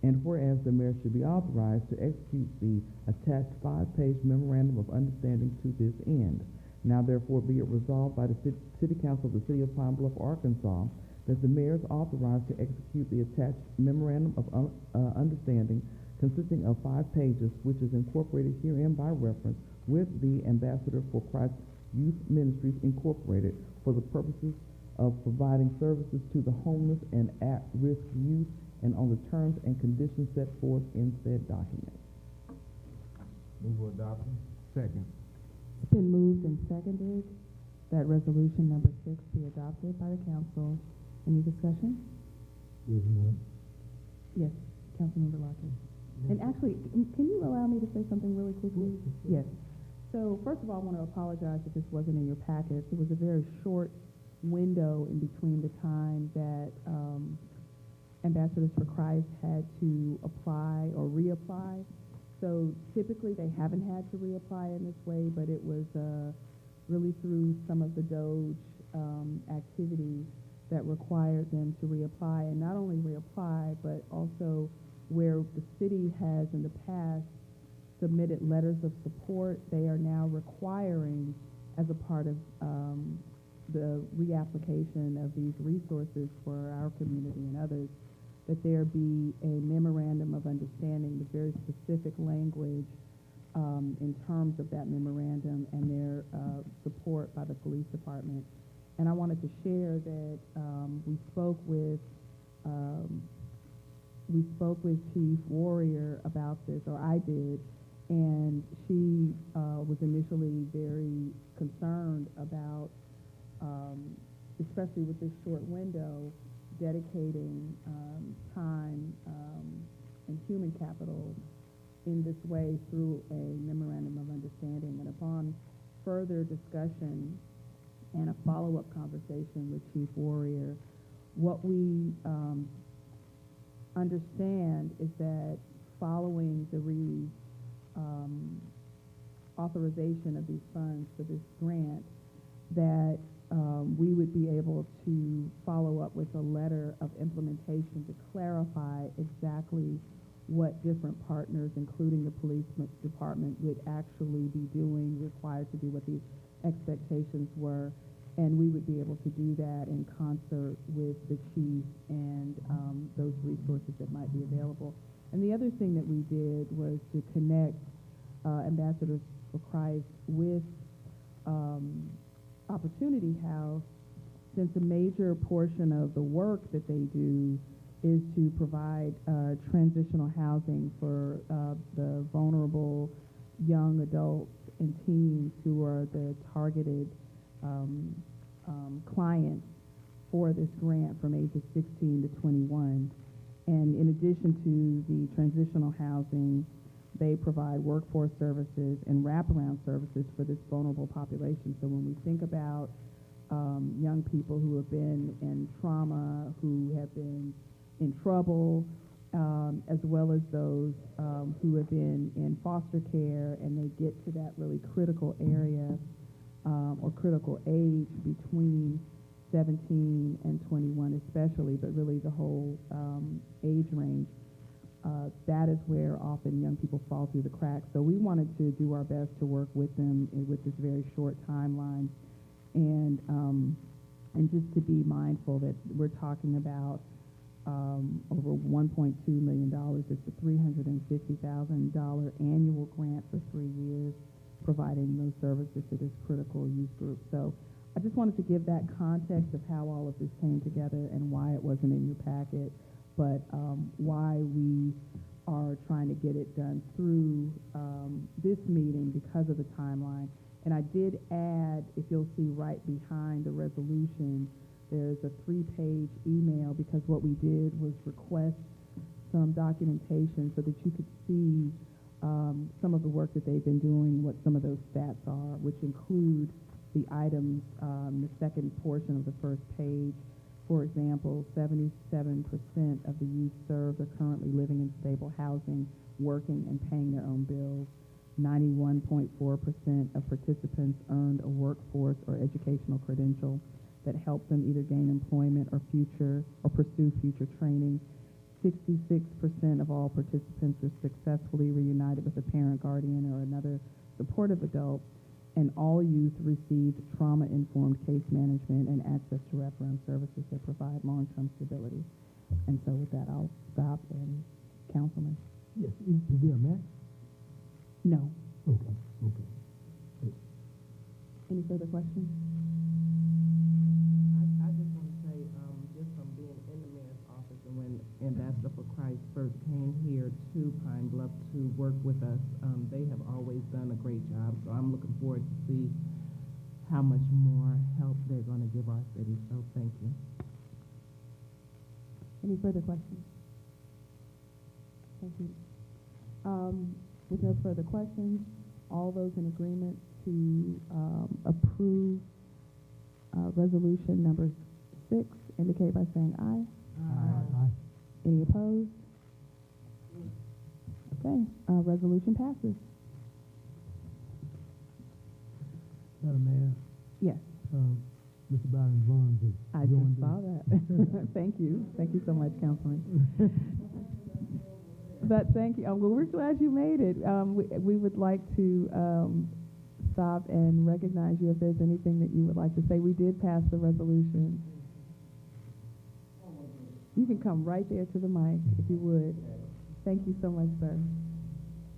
And whereas the mayor should be authorized to execute the attached 5-page memorandum of understanding to this end. Now therefore be it resolved by the City Council of the City of Pine Bluff, Arkansas, that the mayor is authorized to execute the attached memorandum of understanding consisting of 5 pages, which is incorporated herein by reference with the ambassador for Christ Youth Ministries Incorporated for the purposes of providing services to the homeless and at-risk youth and on the terms and conditions set forth in said document. Move for adoption. Second. It's been moved and seconded that resolution number 6 be adopted by the council. Any discussion? Yes, Councilmember Lockett. And actually, can you allow me to say something really quickly? Yes. So first of all, I want to apologize if this wasn't in your packets. It was a very short window in between the time that Ambassadors for Christ had to apply or reapply. So typically they haven't had to reapply in this way, but it was really through some of the DOGE activities that required them to reapply, and not only reapply, but also where the city has in the past submitted letters of support, they are now requiring, as a part of the reapplication of these resources for our community and others, that there be a memorandum of understanding with very specific language in terms of that memorandum and their support by the police department. And I wanted to share that we spoke with Chief Warrior about this, or I did, and she was initially very concerned about, especially with this short window, dedicating time and human capital in this way through a memorandum of understanding. And upon further discussion and a follow-up conversation with Chief Warrior, what we understand is that following the authorization of these funds for this grant, that we would be able to follow up with a letter of implementation to clarify exactly what different partners, including the police department, would actually be doing, required to do, what the expectations were, and we would be able to do that in concert with the chief and those resources that might be available. And the other thing that we did was to connect Ambassadors for Christ with Opportunity House, since a major portion of the work that they do is to provide transitional housing for the vulnerable young adults and teens who are the targeted clients for this grant from ages 16 to 21. And in addition to the transitional housing, they provide workforce services and wraparound services for this vulnerable population. So when we think about young people who have been in trauma, who have been in trouble, as well as those who have been in foster care, and they get to that really critical area or critical age between 17 and 21 especially, but really the whole age range, that is where often young people fall through the cracks. So we wanted to do our best to work with them with this very short timeline, and just to be mindful that we're talking about over $1.2 million. It's a $350,000 annual grant for 3 years, providing those services to this critical youth group. So I just wanted to give that context of how all of this came together and why it wasn't in your packet, but why we are trying to get it done through this meeting because of the timeline. And I did add, if you'll see right behind the resolution, there's a 3-page email, because what we did was request some documentation so that you could see some of the work that they've been doing, what some of those stats are, which include the items, the second portion of the first page. For example, 77% of the youth served are currently living in stable housing, working and paying their own bills. 91.4% of participants earned a workforce or educational credential that helped them either gain employment or pursue future training. 66% of all participants were successfully reunited with a parent, guardian, or another supportive adult, and all youth received trauma-informed case management and access to wraparound services that provide long-term stability. And so with that, I'll stop. And Councilman? Yes, is there a match? No. Okay. Any further questions? I just want to say, just from being in the mayor's office, and when Ambassador for Christ first came here to Pine Bluff to work with us, they have always done a great job. So I'm looking forward to see how much more help they're going to give our city. So thank you. Any further questions? Thank you. With no further questions, all those in agreement to approve resolution number 6 indicate by saying aye. Aye. Any opposed? Okay, resolution passes. Madam Mayor, Yes, Mr. Byron Vaughn has I joined just saw us. that. Thank you so much, Councilman. But thank you. Well, we're glad you made it. We would like to stop and recognize you if there's anything that you would like to say. We did pass the resolution. You can come right there to the mic if you would. Thank you so much, sir.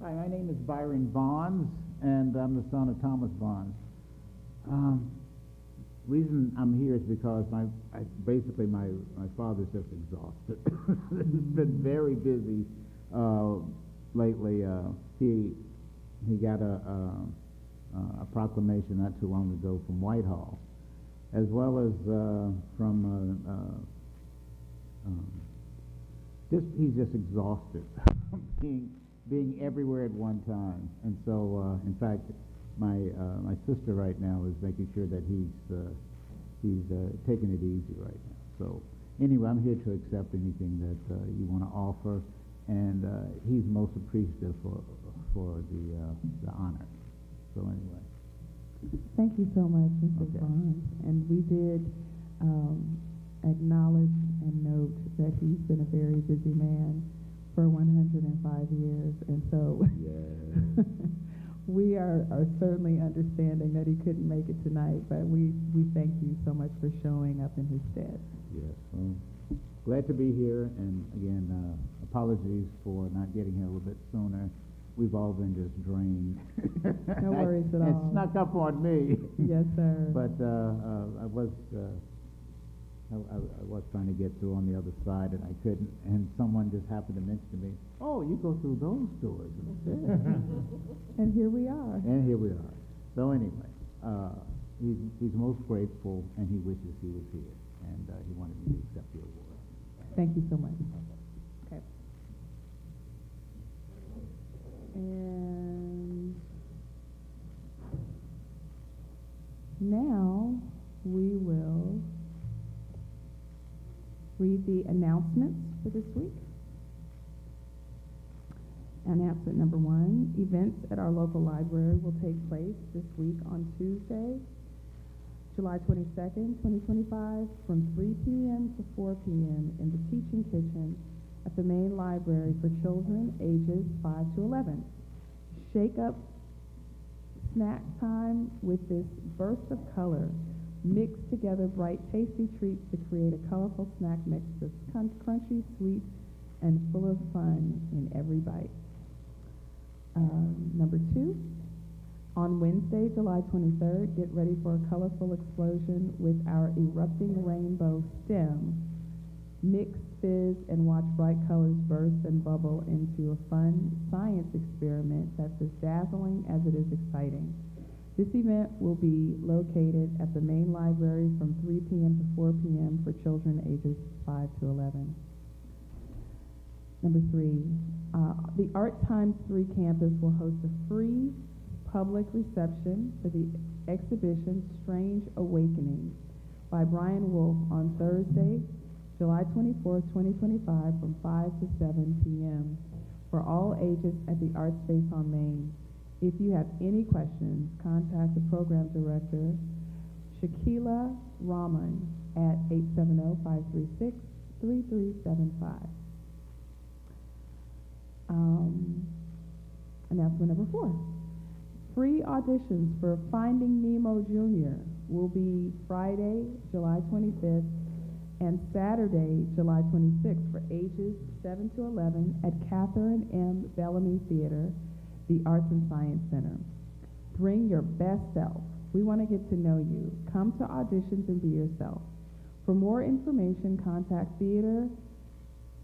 Hi, my name is Byron Bonds, and I'm the son of Thomas Bonds. Reason I'm here is because my father's just exhausted. He's been very busy lately. He got a proclamation not too long ago from Whitehall, as well as from he's just exhausted being everywhere at one time. And so, in fact, my sister right now is making sure that he's taking it easy right now. So anyway, I'm here to accept anything that you want to offer, and he's most appreciative for the honor. So anyway. Thank you so much, Mr. Okay. Barnes. And we did acknowledge and note that he's been a very busy man for 105 years, and so Yeah. we are certainly understanding that he couldn't make it tonight, but we thank you so much for showing up in his stead. Yes. Well, glad to be here, and again, apologies for not getting here a little bit sooner. We've all been just drained. No worries at It all. snuck up on me. Yes, sir. But I was trying to get through on the other side, and I couldn't. And someone just happened to mention to me, "Oh, you go through those doors instead." And here we are. And here we are. So anyway, he's most grateful, and he wishes he was here, and he wanted me to accept the award. Thank you so much. Okay. And now we will read the announcements for this week. Announcement number 1, events at our local library will take place this week on Tuesday, July 22nd, 2025, from 3 p.m. to 4 p.m. in the Teaching Kitchen at the main library for children ages 5 to 11. Shake up snack time with this burst of color. Mix together bright, tasty treats to create a colorful snack mix that's crunchy, sweet, and full of fun in every bite. Number 2, on Wednesday, July 23rd, get ready for a colorful explosion with our erupting rainbow STEM. Mix, fizz, and watch bright colors burst and bubble into a fun science experiment that's as dazzling as it is exciting. This event will be located at the main library from 3 p.m. to 4 p.m. for children ages 5 to 11. Number 3, the Art Times 3 campus will host a free public reception for the exhibition Strange Awakening by Brian Wolf on Thursday, July 24th, 2025 from 5 to 7 p.m. for all ages at the Art Space on Main. If you have any questions, contact the program director, Shakila Rahman, at 870-536-3375. Announcement number 4. Free auditions for Finding Nemo Jr. will be Friday, July 25th, and Saturday, July 26th for ages 7 to 11 at Catherine M. Bellamy Theater, the Arts and Science Center. Bring your best self. We want to get to know you. Come to auditions and be yourself. For more information, contact Theater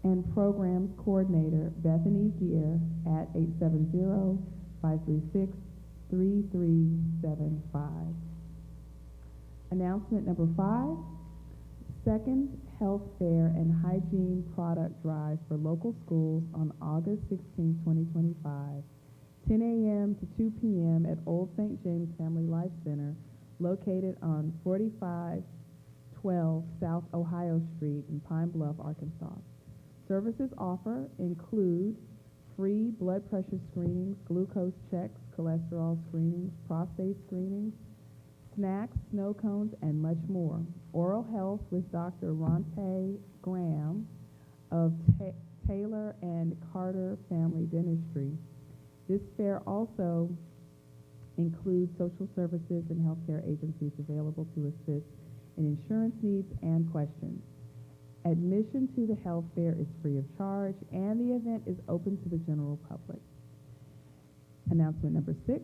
and Programs Coordinator Bethany Gear at 870-536-3375. Announcement number 5, second health fair and hygiene product drive for local schools on August 16, 2025, 10 a.m. to 2 p.m. at Old St. James Family Life Center, located on 4512 South Ohio Street in Pine Bluff, Arkansas. Services offered include free blood pressure screenings, glucose checks, cholesterol screenings, prostate screenings, snacks, snow cones, and much more. Oral health with Dr. Ronte Graham of Taylor and Carter Family Dentistry. This fair also includes social services and healthcare agencies available to assist in insurance needs and questions. Admission to the health fair is free of charge, and the event is open to the general public. Announcement number 6.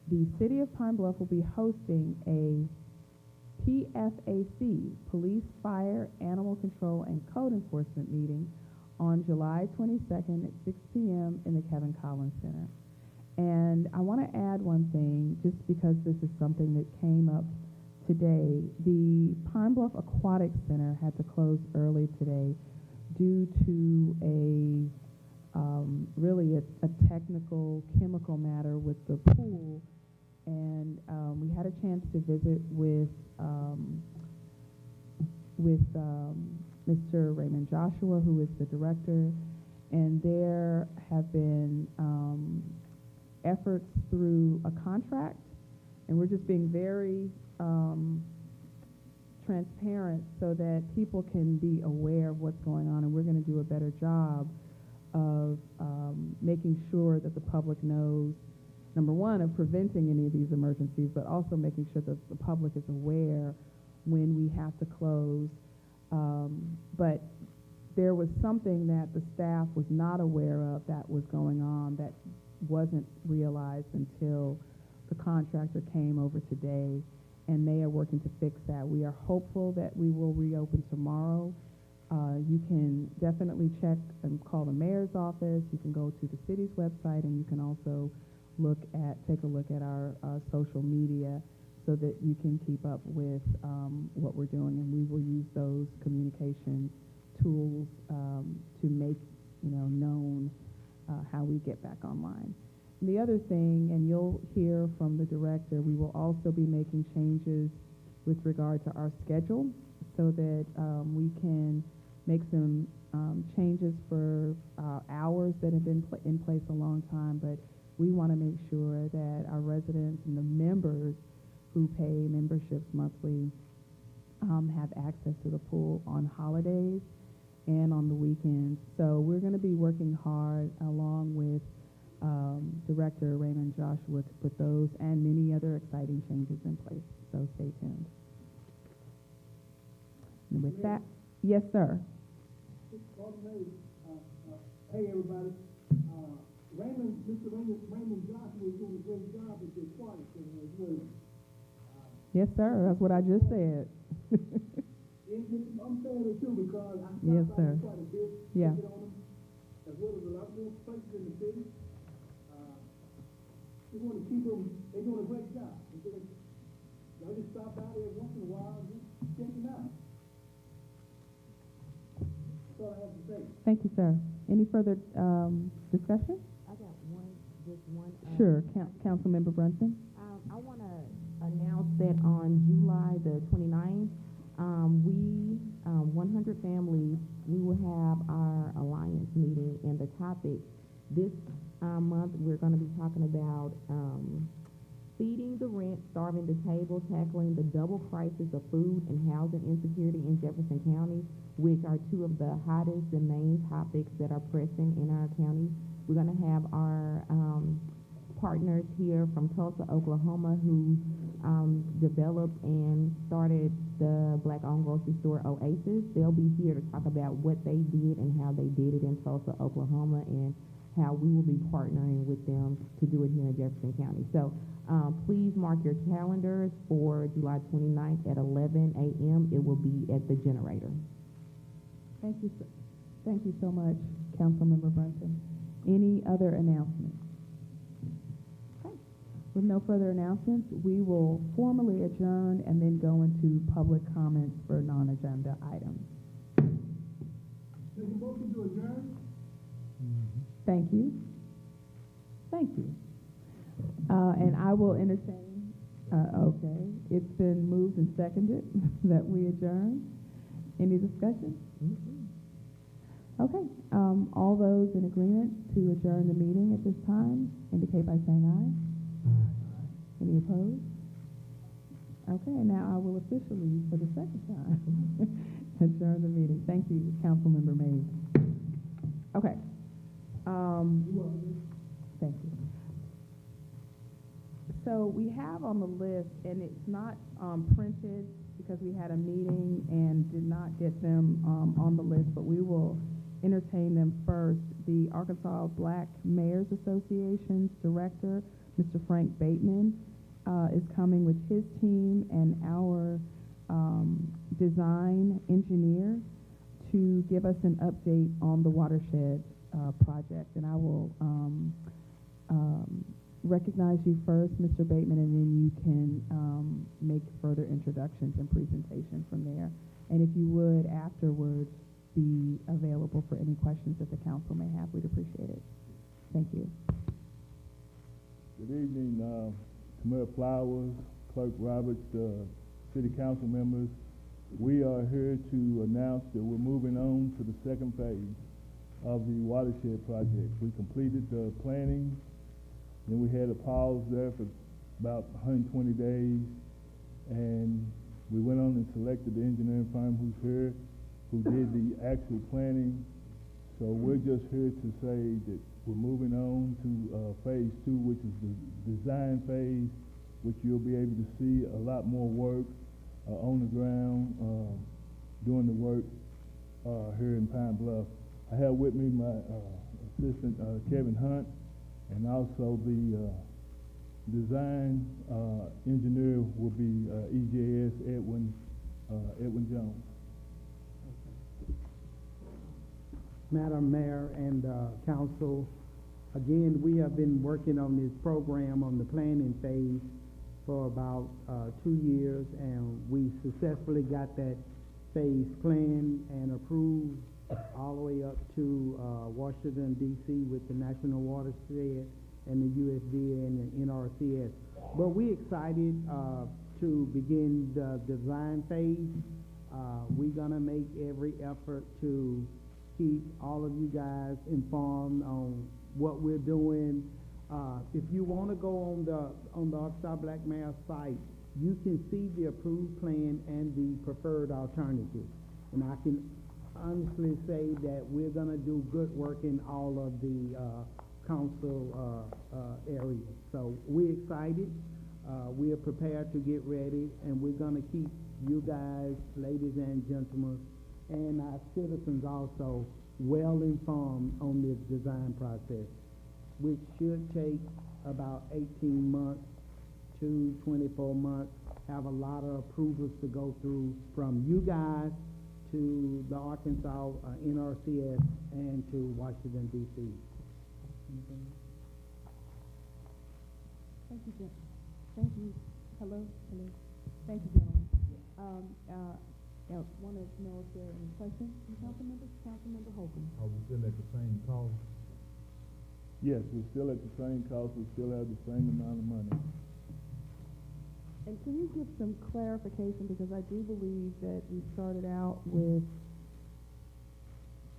The City of Pine Bluff will be hosting a PFAC, Police, Fire, Animal Control, and Code Enforcement meeting on July 22nd at 6 p.m. in the Kevin Collins Center. And I want to add one thing, just because this is something that came up today. The Pine Bluff Aquatic Center had to close early today due to really a technical chemical matter with the pool And we had a chance to visit with Mr. Raymond Joshua, who is the director, and there have been efforts through a contract, and we're just being very transparent so that people can be aware of what's going on, and we're going to do a better job of making sure that the public knows, number one, of preventing any of these emergencies, but also making sure that the public is aware when we have to close. But there was something that the staff was not aware of that was going on that wasn't realized until the contractor came over today, and they are working to fix that. We are hopeful that we will reopen tomorrow. You can definitely check and call the mayor's office. You can go to the city's website, and you can also take a look at our social media so that you can keep up with what we're doing, and we will use those communication tools to make known how we get back online. And the other thing, and you'll hear from the director, we will also be making changes with regard to our schedule so that we can make some changes for hours that have been in place a long time, but we want to make sure that our residents and the members who pay memberships monthly have access to the pool on holidays and on the weekends. So we're going to be working hard along with Director Raymond Joshua to put those and many other exciting changes in place. So stay tuned. And with that, yes, sir. Hey, everybody. Mr. Raymond Joshua is doing a great job with the aquatic center as well. Yes, sir. That's what I just said. I'm saying it too because I Yes, stopped sir. by quite a bit, Yeah. checking on them, as well as a lot more places in the city. We want to keep them. They're doing a great job. I just stop by there once in a while and just check it out. That's all I have to say. Thank you, sir. Any further discussion? I got just one. Sure. Councilmember Brunson. I want to announce that on July the 29th, we, 100 families, we will have our alliance meeting, and the topic this month, we're going to be talking about feeding the rent, starving the table, tackling the double crisis of food and housing insecurity in Jefferson County, which are two of the hottest and main topics that are pressing in our county. We're going to have our partners here from Tulsa, Oklahoma, who developed and started the Black-owned grocery store Oasis. They'll be here to talk about what they did and how they did it in Tulsa, Oklahoma, and how we will be partnering with them to do it here in Jefferson County. So please mark your calendars for July 29th at 11 a.m. It will be at the Generator. Thank you, sir. Thank you so much, Councilmember Brunson. Any other announcements? Okay. With no further announcements, we will formally adjourn and then go into public comments for non-agenda items. Take a motion to adjourn. Thank you. Thank you. And I will entertain, okay, it's been moved and seconded that we adjourn. Any discussion? Okay, all those in agreement to adjourn the meeting at this time indicate by saying aye. Any opposed? Okay, and now I will officially, for the second time, adjourn the meeting. Thank you, Councilmember Mays. Okay. Thank you. So we have on the list, and it's not printed because we had a meeting and did not get them on the list, but we will entertain them first. The Arkansas Black Mayors Association's director, Mr. Frank Bateman, is coming with his team and our design engineer to give us an update on the watershed project. And I will recognize you first, Mr. Bateman, and then you can make further introductions and presentation from there. And if you would, afterwards, be available for any questions that the council may have. We'd appreciate it. Thank you. Good evening, Mayor Flowers, Clerk Roberts, city council members, we are here to announce that we're moving on to the second phase of the watershed project. We completed the planning, then we had a pause there for about 120 days, and we went on and selected the engineering firm who's here, who did the actual planning. So we're just here to say that we're moving on to phase 2, which is the design phase, which you'll be able to see a lot more work on the ground, doing the work here in Pine Bluff. I have with me my assistant, Kevin Hunt, and also the design engineer will be EJS Edwin Jones. Madam Mayor and Council, again, we have been working on this program on the planning phase for about 2 years, and we successfully got that phase planned and approved all the way up to Washington, D.C. with the National Watershed and the USDA and the NRCS. But we're excited to begin the design phase. We're going to make every effort to keep all of you guys informed on what we're doing. If you want to go on the Arkansas Black Mayor site, you can see the approved plan and the preferred alternative. And I can honestly say that we're going to do good work in all of the council areas. So we're excited. We are prepared to get ready, and we're going to keep you guys, ladies and gentlemen, and our citizens also well informed on this design process, which should take about 18 months to 24 months, have a lot of approvals to go through from you guys to the Arkansas NRCS and to Washington, D.C. Thank you, Jim. Thank you. Hello. Thank you, gentlemen. I want to know if there are any questions from council members. Councilmember Holcomb. Are we still at the same cost? Yes, we're still at the same cost. We still have the same amount of money. And can you give some clarification, because I do believe that we started out with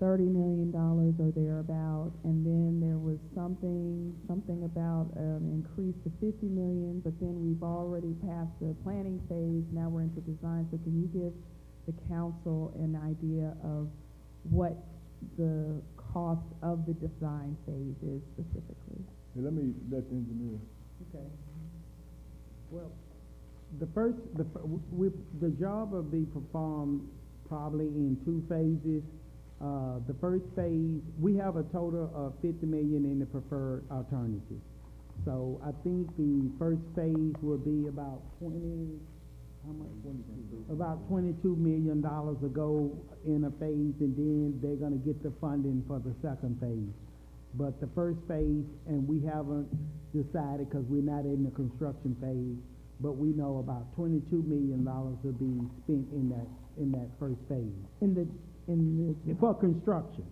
$30 million or thereabout, and then there was something about an increase to $50 million, but then we've already passed the planning phase, now we're into design. So can you give the council an idea of what the cost of the design phase is specifically? Hey, let me let the engineer. Okay. Well, the job will be performed probably in 2 phases. The first phase, we have a total of $50 million in the preferred alternative. So I think the first phase will be about about $22 million to go in a phase, and then they're going to get the funding for the second phase. But the first phase, and we haven't decided because we're not in the construction phase, but we know about $22 million will be spent in that first phase. For construction.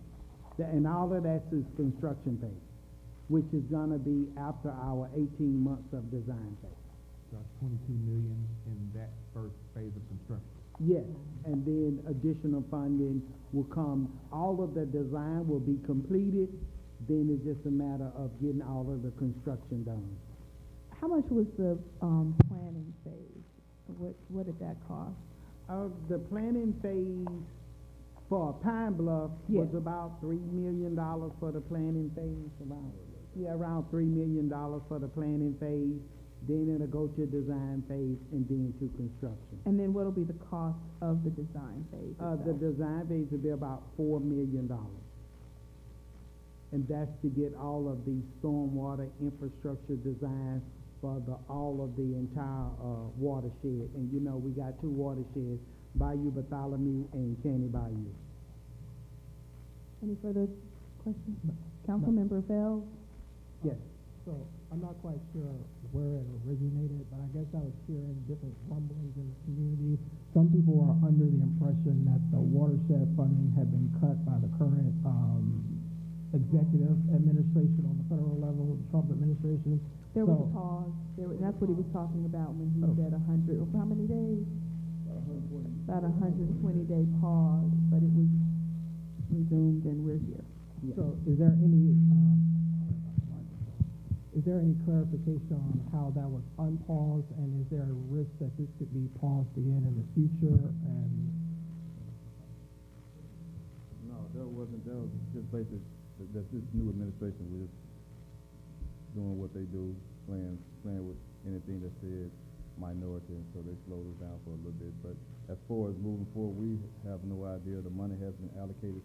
And all of that is construction phase, which is going to be after our 18 months of design phase. So $22 million in that first phase of construction. Yes, and then additional funding will come. All of the design will be completed. Then it's just a matter of getting all of the construction done. How much was the planning phase? What did that cost? The planning phase for Pine Bluff was about $3 million for the planning phase. Around $3 million for the planning phase. Then it'll go to design phase and then to construction. And then what'll be the cost of the design phase? The design phase will be about $4 million. And that's to get all of the stormwater infrastructure design for all of the entire watershed. And you know, we got 2 watersheds, Bayou Bartholomew and Canny Bayou. Any further questions? Councilmember Fells? Yes. So I'm not quite sure where it originated, but I guess I was hearing different rumblings in the community. Some people are under the impression that the watershed funding had been cut by the current executive administration on the federal level, Trump administration. There was So- a pause, and that's what he was talking about when he Oh. said 100, or how many days? About 120-day pause, but it was resumed and we're here. So is there any clarification on how that was unpaused, and is there a risk that this could be paused again in the future? And No, that was just basically, that this new administration was just doing what they do, playing with anything that said minority, and so they slowed us down for a little bit. But as far as moving forward, we have no idea. The money has been allocated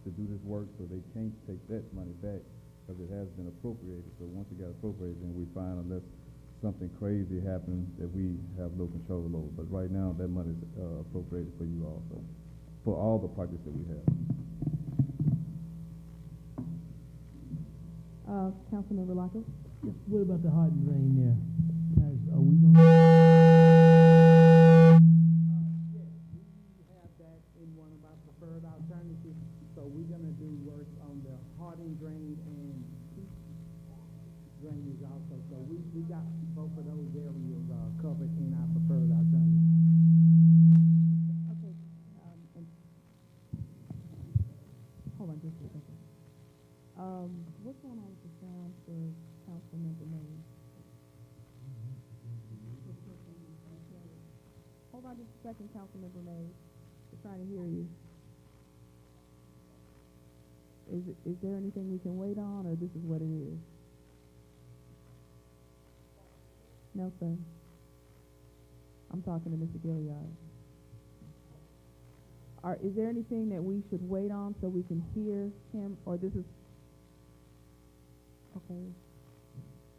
to do this work, so they can't take that money back because it has been appropriated. So once it got appropriated, then we find unless something crazy happens that we have no control over. But right now, that money is appropriated for you also, for all the projects that we have. Councilmember Lockett? What about the hot and drain there? Are we gonna? Yes, we have that in one of our preferred alternatives, so we're gonna do work on the Harding drain and Peach drainage also, so we got both of those areas, covered in our preferred alternative. Okay, and, hold on just a second. What's going on with the sound for Councilmember Mays? Hold on just a second, Councilmember Mays. We're trying to hear you. Is there anything we can wait on, or this is what it is? No, sir. I'm talking to Mr. Gilliard. Is there anything that we should wait on so we can hear him, or this is, okay.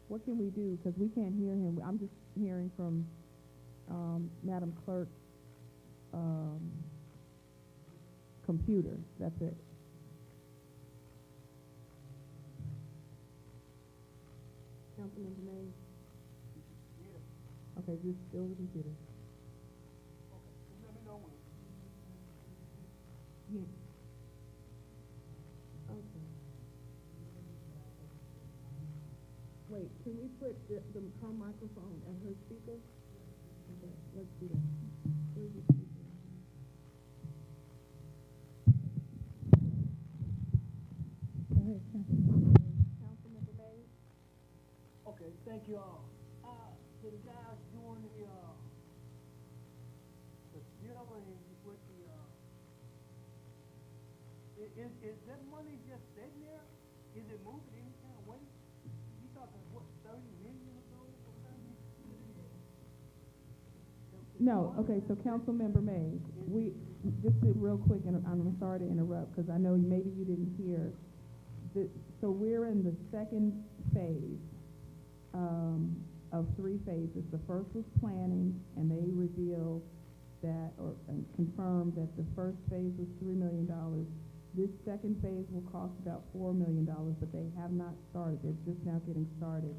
What can we do? Because we can't hear him. I'm just hearing from, Madam Clerk, computer. That's it. Councilmember Mays? Okay, just still the computer. Yes. Okay. Wait, can we put her microphone at her speaker? Okay, let's do that. Where's the speaker? Go ahead, Councilmember. Councilmember Mays? Okay, thank you all. The guys doing the dealing with is that money just sitting there? Is it moving any kind of way? You talking, what, 30 million or so? No, okay, so Councilmember Mays, just real quick, and I'm sorry to interrupt, because I know maybe you didn't hear. So we're in the second phase, of 3 phases. The first was planning, and they revealed that, and confirmed that the first phase was $3 million. This second phase will cost about $4 million, but they have not started. They're just now getting started.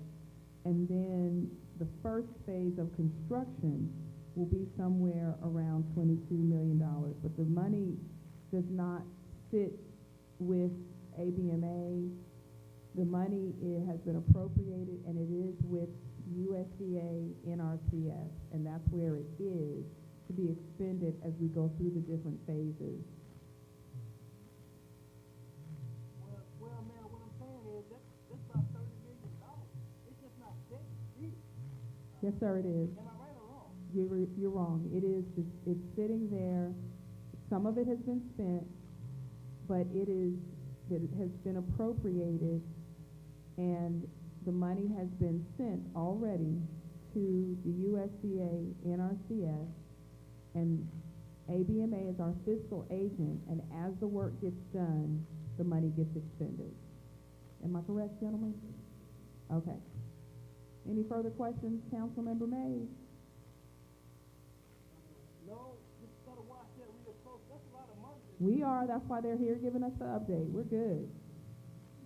And then the first phase of construction will be somewhere around $22 million. But the money does not sit with ABMA. The money has been appropriated, and it is with USDA NRCS, and that's where it is to be expended as we go through the different phases. Well, man, what I'm saying is that's about $30 million. It's just not sitting. Yes, sir, it is. Am I right or wrong? You're wrong. It is just, it's sitting there. Some of it has been spent, but it has been appropriated, and the money has been sent already to the USDA NRCS, and ABMA is our fiscal agent, and as the work gets done, the money gets expended. Am I correct, gentlemen? Okay. Any further questions, Councilmember Mays? No, just gotta watch that real close. That's a lot of money. We are. That's why they're here giving us the update. We're good.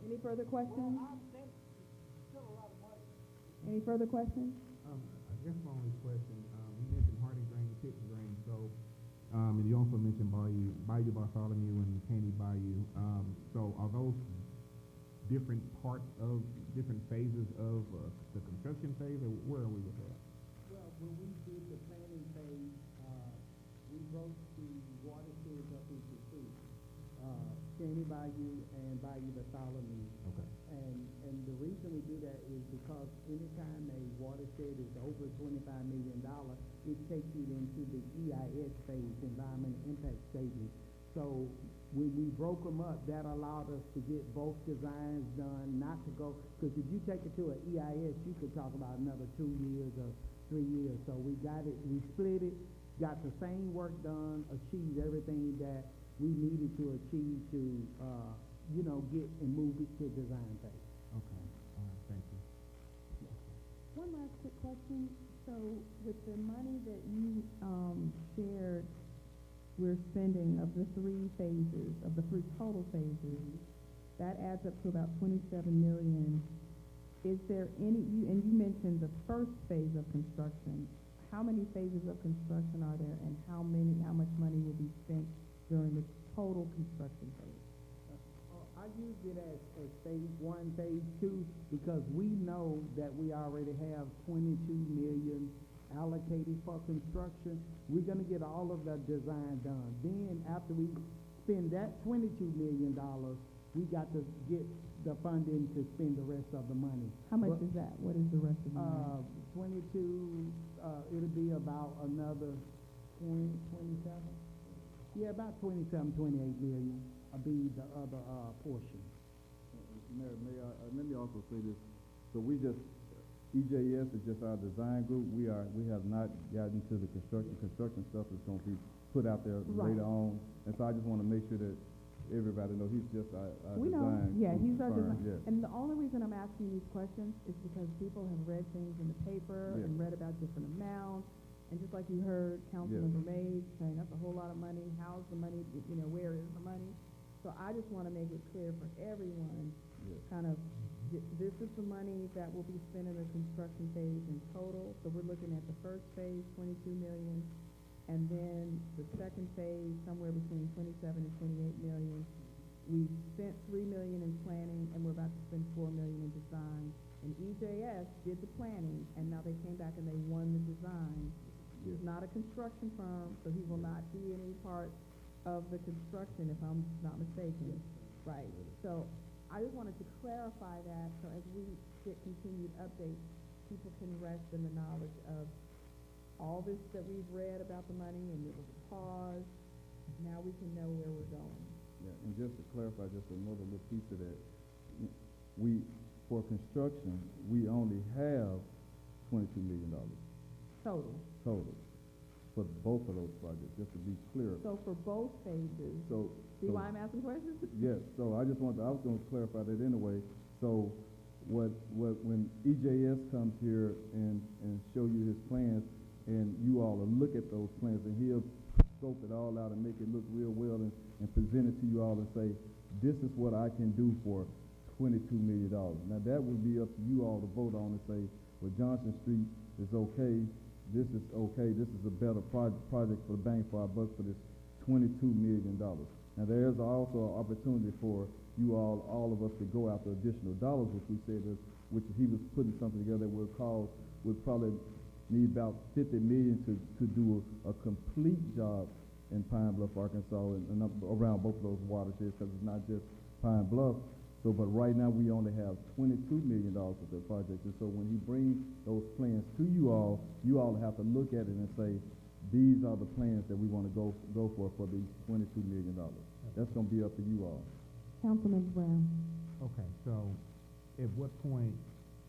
Any further questions? Well, I think it's still a lot of money. Any further questions? I guess my only question, you mentioned Harding Drain, Pitch Drain, so, and you also mentioned Bayou Bartholomew and Caney Bayou. So are those different parts of, different phases of, the construction phase, or where are we with that? Well, when we did the planning phase, we broke the watersheds up into two. Caney Bayou and Bayou de Solomon. Okay. And the reason we do that is because anytime a watershed is over $25 million, it takes you into the EIS phase, Environmental Impact Statement. So when we broke them up, that allowed us to get both designs done, not to go, because if you take it to an EIS, you could talk about another 2 years or 3 years. So we got it, we split it, got the same work done, achieved everything that we needed to achieve to, get and move it to design phase. Okay, all right, thank you. One last quick question. So with the money that you shared, we're spending of the three phases, of the three total phases, that adds up to about 27 million. Is there any, and you mentioned the first phase of construction. How many phases of construction are there, and how much money will be spent during the total construction phase? I use it as phase one, phase two, because we know that we already have 22 million allocated for construction. We're gonna get all of the design done. Then after we spend that $22 million, we got to get the funding to spend the rest of the money. How much is that? What is the rest of the money? 22, it'll be about another 27? Yeah, about 27, 28 million will be the other, portion. Mayor, let me also say this. So we just, EJS is just our design group. We have not gotten to the construction stuff is gonna be put out there later on. And so I just wanna make sure that everybody knows he's just our we design. know, yeah, he's our design. Yeah. And the only reason I'm asking these questions is because people have read things in the paper and read about different amounts. And just like you heard Councilmember Mays saying that's a whole lot of money, how's the money, where is the money? So I just want to make it clear for everyone, kind of, this is the money that will be spent in the construction phase in total. So we're looking at the first phase, 22 million, and then the second phase, somewhere between 27 and 28 million. We spent 3 million in planning, and we're about to spend 4 million in design. And EJS did the planning, and now they came back and they won the design. He's not a construction firm, so he will not be any part of the construction, if I'm not mistaken. Right. So I just wanted to clarify that, so as we get continued updates, people can rest in the knowledge of all this that we've read about the money, and it was a pause. Now we can know where we're going. Yeah, and just to clarify, just another little piece of that, for construction, we only have $22 million. Total for both of those projects, just to be clear. So for both phases. See why I'm asking questions? Yes, so I was going to clarify that anyway. So when EJS comes here and show you his plans, and you all will look at those plans, and he'll scope it all out and make it look real well and present it to you all and say, this is what I can do for $22 million. Now that would be up to you all to vote on and say, well, Johnson Street is okay, this is okay, this is a better project for the bang for our buck for this $22 million. Now there's also an opportunity for you all of us to go after additional dollars, which we said is, which he was putting something together that would probably need about $50 million to do a complete job in Pine Bluff, Arkansas, and around both of those watersheds, because it's not just Pine Bluff. So, but right now we only have $22 million for the project, and so when he brings those plans to you all have to look at it and say, these are the plans that we want to go for these $22 million. That's going to be up to you all. Councilman Brown. Okay, so at what point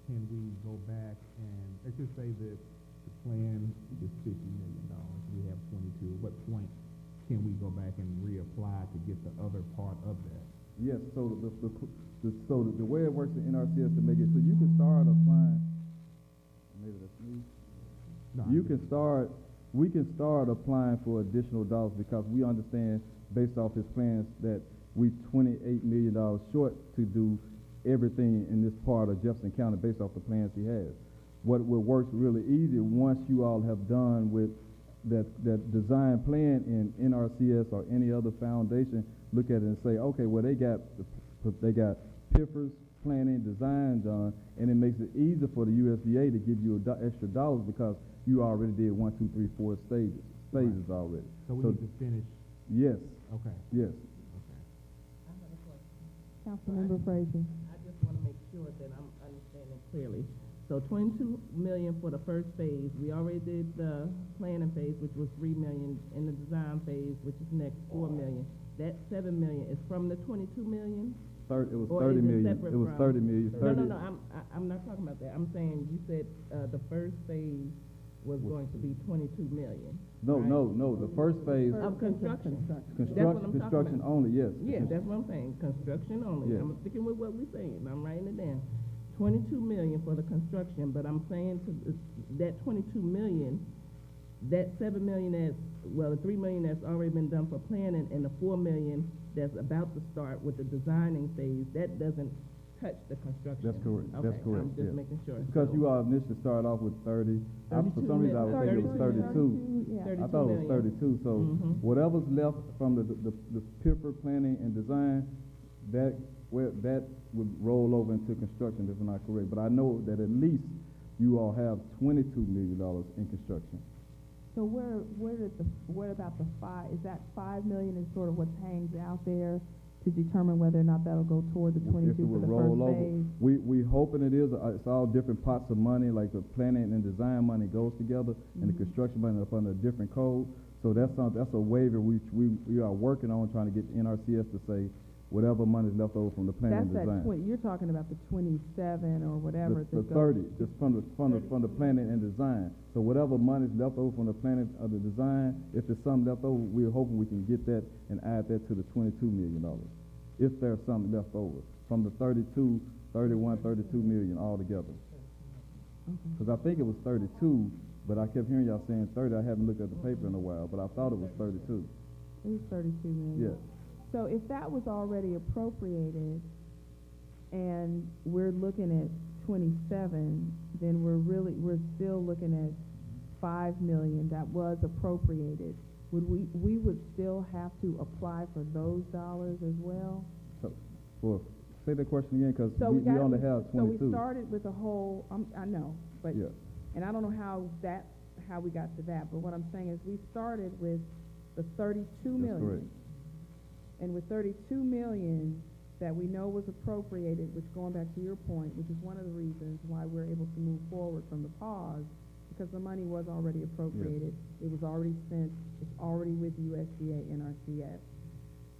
can we go back and, let's just say that the plan is $50 million, we have 22, at what point can we go back and reapply to get the other part of that? Yes, so the way it works in NRCS to make it, so you can start applying, maybe that's me. No, We can start applying for additional dollars because we understand, based off his plans, that we $28 million short to do everything in this part of Jefferson County based off the plans he has. What works really easy, once you all have done with that design plan in NRCS or any other foundation, look at it and say, okay, well they got piffers, planning, design done, and it makes it easier for the USDA to give you extra dollars because you already did 1, 2, 3, 4 phases already. So we need to finish, Yes, okay, yes. okay. I have a question. Councilmember Frazier. I just want to make sure that I'm understanding clearly. So 22 million for the first phase. We already did the planning phase, which was 3 million, and the design phase, which is next 4 million. That 7 million is from the 22 million? It was Or 30 is it million. separate It was from- 30 million. No, 30 I'm not talking about that. I'm saying you said, the first phase was going to be 22 million. No, right? no, the first phase, Of construction. That's what I'm talking construction about. only, yes. Yeah, that's what I'm saying, construction only. Yeah. I'm sticking with what we're saying, I'm writing it down. 22 million for the construction, but I'm saying that 22 million, that 7 million the 3 million that's already been done for planning, and the 4 million that's about to start with the designing phase, that doesn't touch the construction. That's correct, Okay, that's correct, I'm just yeah. making sure. Because So, you all initially started off with 30. For some reason, I was thinking it was 32. Yeah. I thought it was 32, so Mhm. whatever's left from the PIPR planning and design, that would roll over into construction, if I'm not correct. But I know that at least you all have $22 million in construction. So what about the five, is that 5 million is sort of what hangs out there to determine whether or not that'll go toward the If it 22 for would the roll first over, phase? we hoping it is, it's all different pots of money, like the planning and design money goes together, and the construction money up under a different code. So that's a waiver which we are working on, trying to get NRCS to say, whatever money is left over from the planning That's and design. you're talking about the 27 or whatever. The 30, just from the planning and design. So whatever money is left over from the planning or the design, if there's something left over, we're hoping we can get that and add that to the $22 million. If there's something left over from the 32 million altogether. Because I think it was 32, but I kept hearing y'all saying 30. I haven't looked at the paper in a while, but I thought it was 32. It was 32 million. Yeah. So if that was already appropriated and we're looking at 27, then we're still looking at 5 million that was appropriated. We would still have to apply for those dollars as well? So, say that question again, because So we only have 22. So we started with a whole, I know, but, Yeah. and I don't know how we got to that, but what I'm saying is we started with the 32 million. That's correct. And with 32 million that we know was appropriated, which going back to your point, which is one of the reasons why we're able to move forward from the pause, because the money was already appropriated. It was already spent. It's already with USDA NRCS.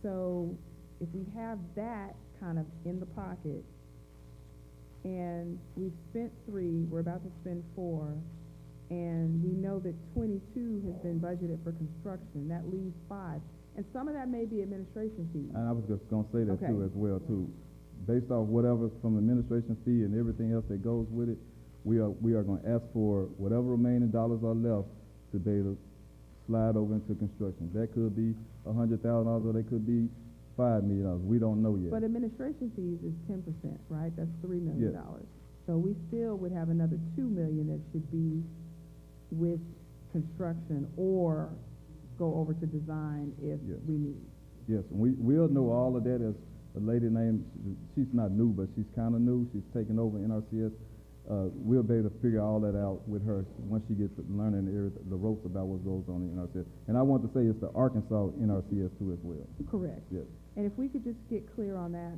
So if we have that kind of in the pocket, and we've spent 3, we're about to spend 4, and we know that 22 has been budgeted for construction, that leaves 5. And some of that may be administration fees. And I was just gonna say that Okay. too, as well too. Based off whatever from administration fee and everything else that goes with it, we are gonna ask for whatever remaining dollars are left to be able to slide over into construction. That could be $100,000, or they could be $5 million. We don't know yet. But administration fees is 10%, right? That's $3 million. Yes. So we still would have another 2 million that should be with construction or go over to design if Yes. we need. Yes, we'll know all of that. As a lady named, she's not new, but she's kind of new. She's taking over NRCS. We'll be able to figure all that out with her once she gets learning the ropes about what goes on in NRCS. And I want to say it's the Arkansas NRCS too as well. Correct. Yes. And if we could just get clear on that,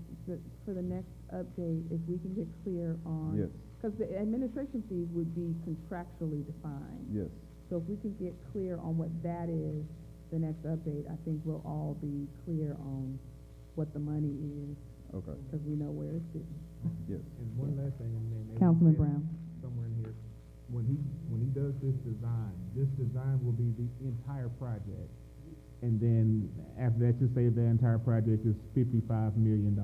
for the next update, if we can get clear on. Yes. Because the administration fees would be contractually defined. Yes. So if we can get clear on what that is, the next update, I think we'll all be clear on what the money is. Okay. Because we know where it's sitting. Yes. And one last thing, and then. Councilman Brown. Somewhere in here, when he does this design will be the entire project. And then after that, just say the entire project is $55 million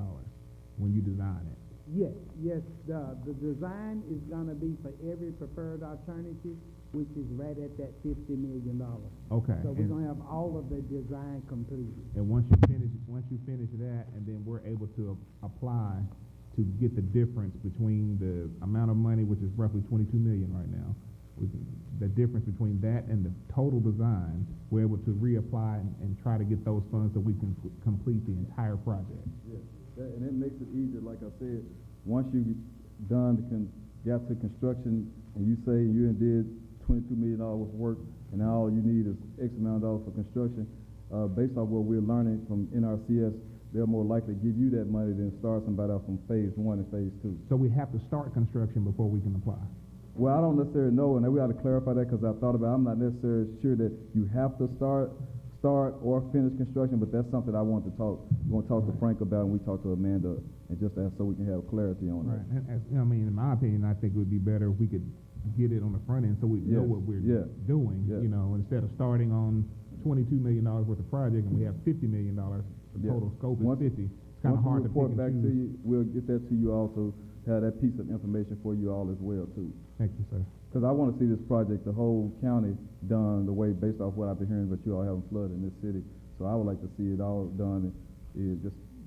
when you design it. Yes, the design is gonna be for every preferred alternative, which is right at that $50 million. Okay. So we're and- gonna have all of the design completed. And once you finish that, and then we're able to apply to get the difference between the amount of money, which is roughly 22 million right now, the difference between that and the total design, we're able to reapply and try to get those funds so we can complete the entire project. Yes. And it makes it easier, like I said, once you done, got to construction, and you say you did $22 million worth of work, and now all you need is X amount of dollars for construction, based off what we're learning from NRCS, they're more likely to give you that money than start somebody off from phase 1 and phase 2. So we have to start construction before we can apply? Well, I don't necessarily know, and we ought to clarify that because I thought about it. I'm not necessarily sure that you have to start or finish construction, but that's something I want to talk to Frank about, and we talk to Amanda, and just ask so we can have clarity on Right. that. And, I mean, in my opinion, I think it would be better if we could get it on the front end so we know what we're doing, you know, instead of starting on $22 million worth of project and we have $50 million, the total scope is 50. It's kind of hard to pick and report back choose. to you, we'll get that to you also, have that piece of information for you all as well, too. Thank you, sir. Because I want to see this project, the whole county, done the way, based off what I've been hearing, but you all haven't flooded in this city. So I would like to see it all done,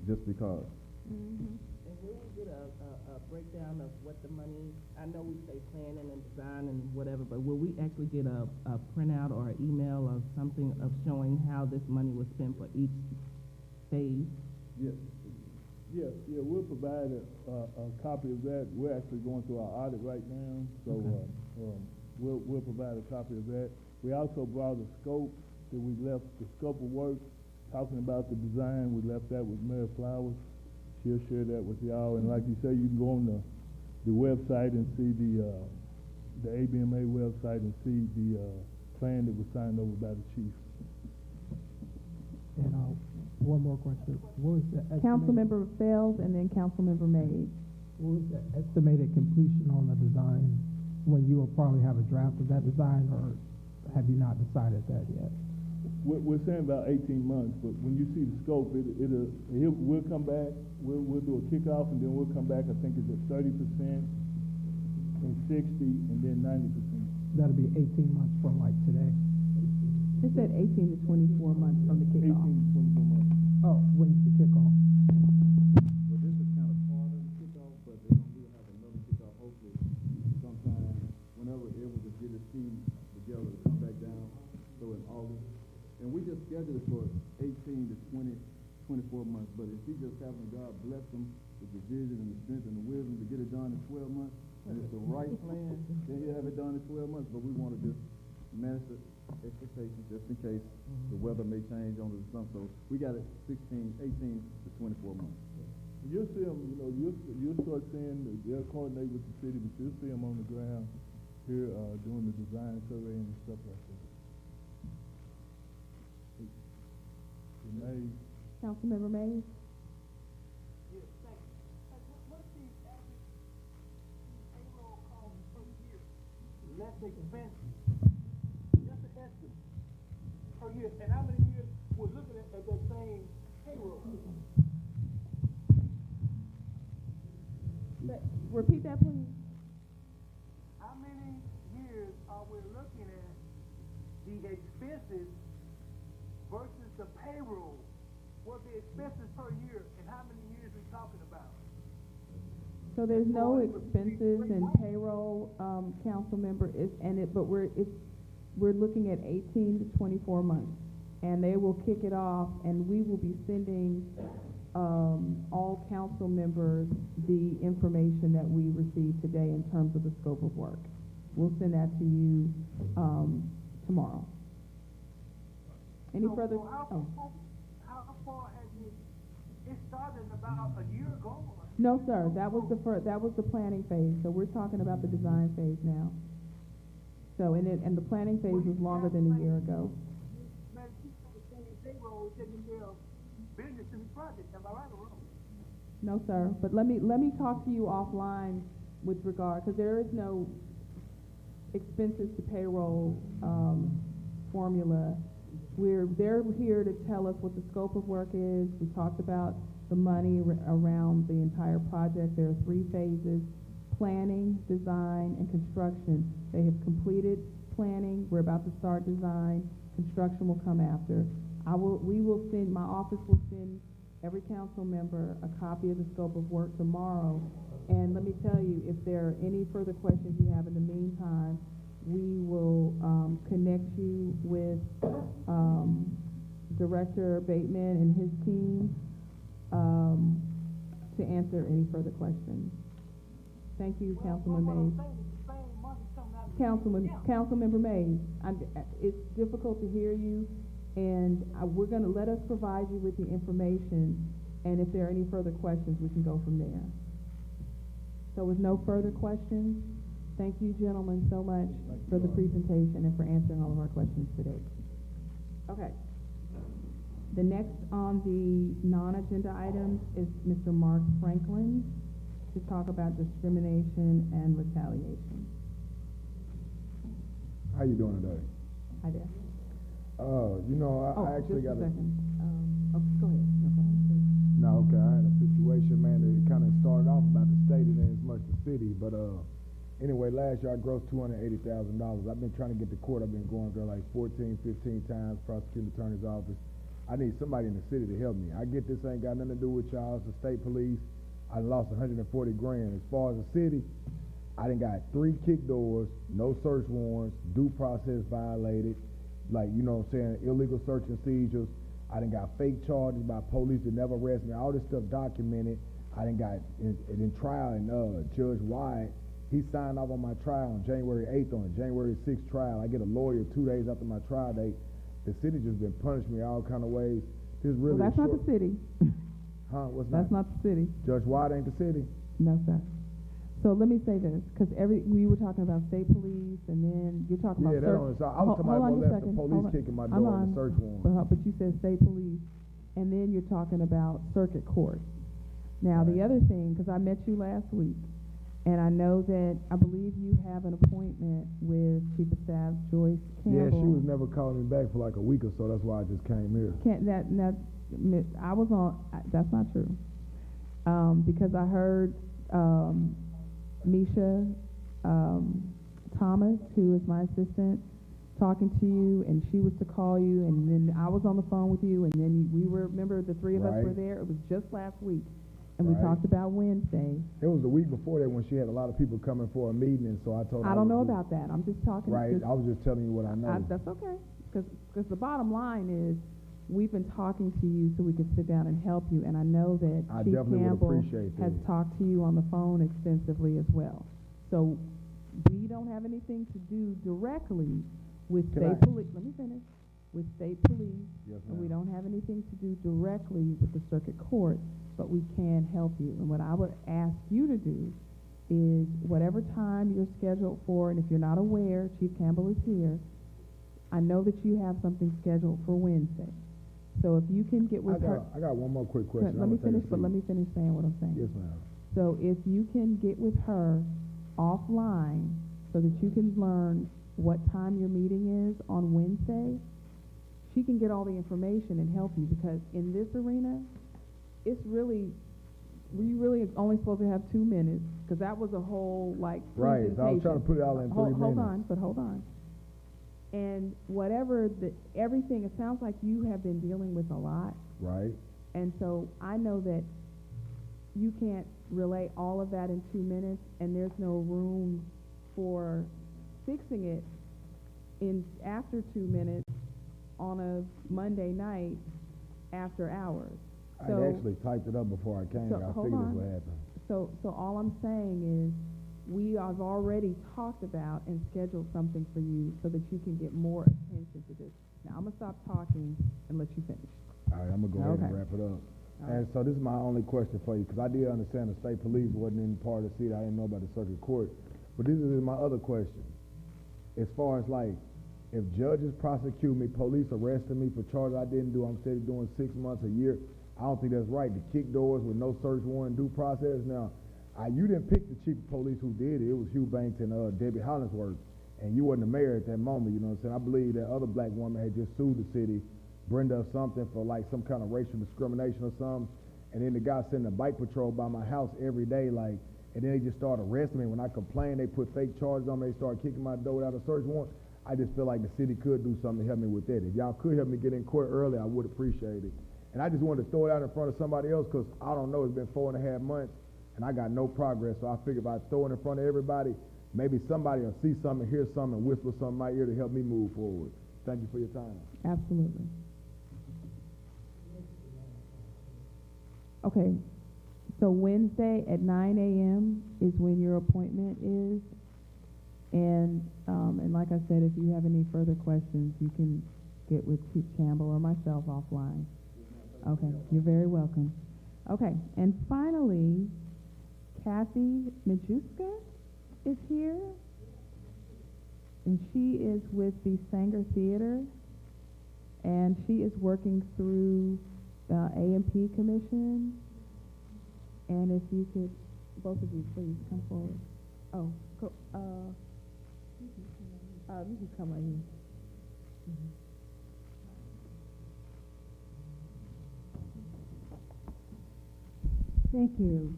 just because. And will we get a breakdown of what the money, I know we say planning and design and whatever, but will we actually get a printout or an email of something of showing how this money was spent for each phase? Yeah, we'll provide a copy of that. We're actually going through our audit right now, so we'll provide a copy of that. We also brought a scope that we left, the scope of work, talking about the design. We left that with Mayor Flowers. She'll share that with y'all. And like you say, you can go on the website and see the ABMA website and see the plan that was signed over by the chief. And one more question. What was the Councilmember Fells and then Councilmember Mays. What was the estimated completion on the design, when you will probably have a draft of that design, or have you not decided that yet? We're saying about 18 months, but when you see the scope, we'll come back, we'll do a kickoff, and then we'll come back, I think it's at 30% and 60, and then 90%. That'll be 18 months from like today. It said 18 to 24 months from the 18 kickoff. to 24 months. Oh, when's the kickoff? Well, this is kind of part of the kickoff, but they're going to have another kickoff hopefully sometime, whenever able to get his team together to come back down, so in August. And we just scheduled it for 18 to 24 months, but if he just having God bless him with the vision and the strength and the wisdom to get it done in 12 months, and it's the right plan, then he'll have it done in 12 months, but we want to just manage the expectations just in case the weather may change on the sun. So we got it 18 to 24 months. You'll see them, you'll start seeing, they'll coordinate with the city, but you'll see them on the ground here doing the design surveying and stuff like that. Mays. Councilmember Mays? Yes, thank you. What's the average payroll cost per year? Less expenses. Just an estimate per year. And how many years we're looking at that same payroll? Repeat that, please. How many years are we looking at the expenses versus the payroll? What the expenses per year, and how many years we talking about? So there's no expenses in payroll, council member, but we're looking at 18 to 24 months. And they will kick it off, and we will be sending all council members the information that we received today in terms of the scope of work. We'll send that to you tomorrow. Any further? How far has it started about a year ago? No, sir. That was the planning phase. So we're talking about the design phase now. So and the planning phase was longer than a year ago. Man, payroll taking care of business in the project. Am I right or wrong? No, sir. But let me talk to you offline with regard, because there is no expenses to payroll formula. They're here to tell us what the scope of work is. We talked about the money around the entire project. There are 3 phases: planning, design, and construction. They have completed planning. We're about to start design. Construction will come after. My office will send every council member a copy of the scope of work tomorrow. And let me tell you, if there are any further questions you have in the meantime, we will connect you with Director Bateman and his team to answer any further questions. Thank you, Councilman Mays. The same money coming out of the Councilmember Mays, it's difficult to hear you, and we're gonna let us provide you with the information, and if there are any further questions, we can go from there. So with no further questions, thank you, gentlemen, so much for the presentation and for answering all of our questions today. Okay. The next on the non-agenda items is Mr. Mark Franklin to talk about discrimination and retaliation. How you doing today? Hi there. You know, I actually got just a second. Go ahead. No problem. No, okay, I had a situation, man, that kind of started off about the state and then as much the city, but anyway, last year I grossed $280,000. I've been trying to get to court. I've been going there like 14, 15 times, prosecuting attorney's office. I need somebody in the city to help me. I get this ain't got nothing to do with y'all. It's the state police. I lost 140 grand. As far as the city, I done got 3 kick doors, no search warrants, due process violated, like, you know what I'm saying, illegal search and seizures. I done got fake charges by police that never arrested me. All this stuff documented. I done got in trial, and Judge Wyatt, he signed off on my trial on January 8th. On a January 6th trial, I get a lawyer 2 days after my trial date. The city just been punishing me all kind of ways. This really Well, that's not the city. Huh? What's That's not the city. Judge Wyatt ain't the city? No, sir. So let me say this, because we were talking about state police, and then you're talking about Yeah, that on the side. I was talking about more or less the police kicking my door in the search warrant. But you said state police, and then you're talking about circuit court. Now, the other thing, because I met you last week, and I know that, I believe you have an appointment with Chief of Staff Joyce Campbell. Yeah, she was never calling me back for like a week or so. That's why I just came here. That's not true. Because I heard Misha Thomas, who is my assistant, talking to you, and she was to call you, and then I was on the phone with you, and then remember the three of us were there. It was just last week, and we talked about Wednesday. It was the week before that when she had a lot of people coming for a meeting, and so I told her. I don't know about that. I'm just talking. Right, I was just telling you what I know. That's okay, because the bottom line is, we've been talking to you so we could sit down and help you, and I know that Chief Campbell has talked to you on the phone extensively as well. So we don't have anything to do directly with state police. Let me finish. With state police, and we don't have anything to do directly with the circuit court, but we can help you. And what I would ask you to do is whatever time you're scheduled for, and if you're not aware, Chief Campbell is here. I know that you have something scheduled for Wednesday. So if you can get with her. I got one more quick question. Let me finish saying what I'm saying. Yes, ma'am. So if you can get with her offline so that you can learn what time your meeting is on Wednesday, she can get all the information and help you, because in this arena, we really only supposed to have 2 minutes, because that was a whole presentation. Right, so I was trying to put it all in 3 minutes. Hold on. And everything, it sounds like you have been dealing with a lot. Right. And so I know that you can't relay all of that in 2 minutes, and there's no room for fixing it after 2 minutes on a Monday night after hours. I actually typed it up before I came. I figured this would happen. So all I'm saying is, we have already talked about and scheduled something for you so that you can get more attention to this. Now, I'm going to stop talking and let you finish. All right, I'm going to go ahead and wrap it up. And so this is my only question for you, because I did understand the state police wasn't in part of the city. I didn't know about the circuit court. But this is my other question. As far as if judges prosecute me, police arrested me for charges I didn't do, I'm steady doing 6 months, a year, I don't think that's right. The kick doors with no search warrant, due process. Now, you didn't pick the chief of police who did it. It was Hugh Banks and Debbie Hollingsworth, and you wasn't the mayor at that moment, you know what I'm saying? I believe that other black woman had just sued the city, Brenda or something, for some kind of racial discrimination or something, and then the guy sent a bike patrol by my house every day, and then they just started arresting me. When I complained, they put fake charges on me, they started kicking my door without a search warrant. I just feel like the city could do something to help me with that. If y'all could help me get in court early, I would appreciate it. And I just wanted to throw it out in front of somebody else, because I don't know, it's been 4.5 months, and I got no progress, so I figured if I throw it in front of everybody, maybe somebody will see something, hear something, and whisper something in my ear to help me move forward. Thank you for your time. Absolutely. Okay, So Wednesday at 9 a.m. is when your appointment is. And like I said, if you have any further questions, you can get with Chief Campbell or myself offline. Okay, you're very welcome. Okay, and finally, Kathy Majuska is here, and she is with the Sanger Theater, and she is working through the A&P Commission. And if you could, both of you, please come forward. Oh, you can come right here. Thank you.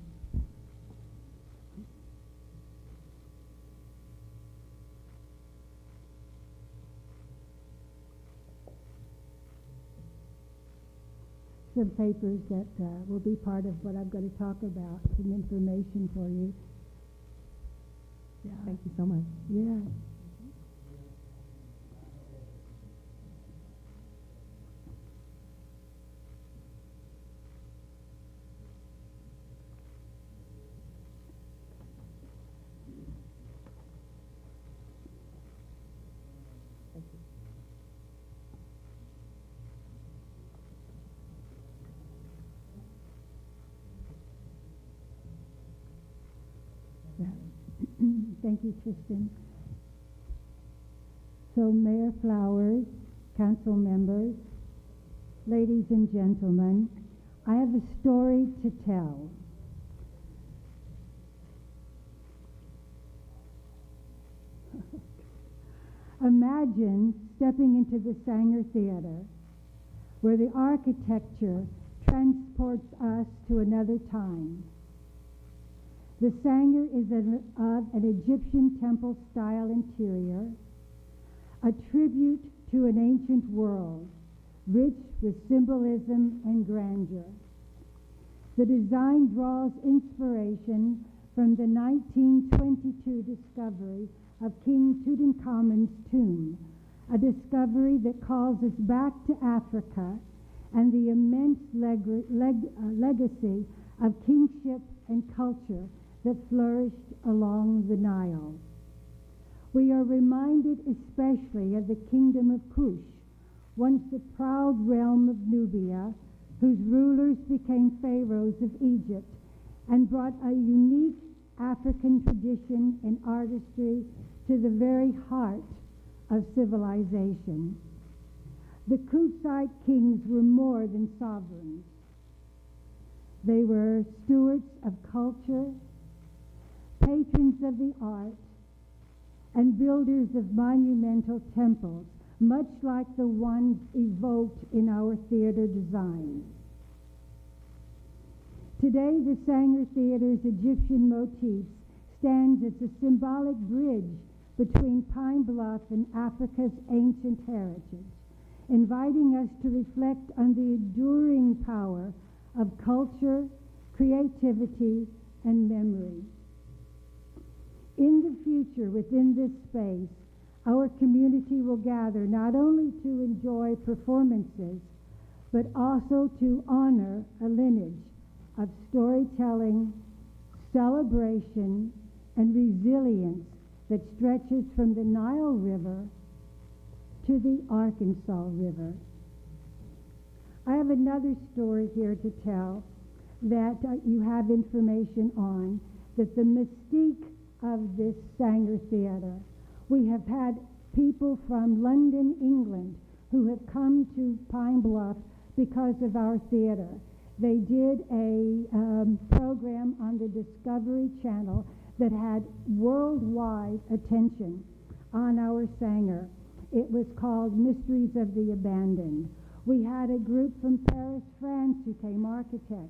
Some papers that will be part of what I'm going to talk about, some information for you. Yeah. Thank you so much. Yeah. Thank you, Tristan. So, Mayor Flowers, council members, ladies and gentlemen, I have a story to tell. Imagine stepping into the Sanger Theater, where the architecture transports us to another time. The Sanger is of an Egyptian temple-style interior, a tribute to an ancient world, rich with symbolism and grandeur. The design draws inspiration from the 1922 discovery of King Tutankhamun's tomb, a discovery that calls us back to Africa and the immense legacy of kingship and culture that flourished along the Nile. We are reminded especially of the kingdom of Kush, once the proud realm of Nubia, whose rulers became pharaohs of Egypt and brought a unique African tradition and artistry to the very heart of civilization. The Kushite kings were more than sovereigns. They were stewards of culture, patrons of the arts, and builders of monumental temples, much like the ones evoked in our theater designs. Today, the Sanger Theater's Egyptian motifs stands as a symbolic bridge between Pine Bluff and Africa's ancient heritage, inviting us to reflect on the enduring power of culture, creativity, and memory. In the future, within this space, our community will gather not only to enjoy performances, but also to honor a lineage of storytelling, celebration, and resilience that stretches from the Nile River to the Arkansas River. I have another story here to tell that you have information on, that the mystique of this Sanger Theater. We have had people from London, England, who have come to Pine Bluff because of our theater. They did a program on the Discovery Channel that had worldwide attention on our Sanger. It was called Mysteries of the Abandoned. We had a group from Paris, France, who came, architect,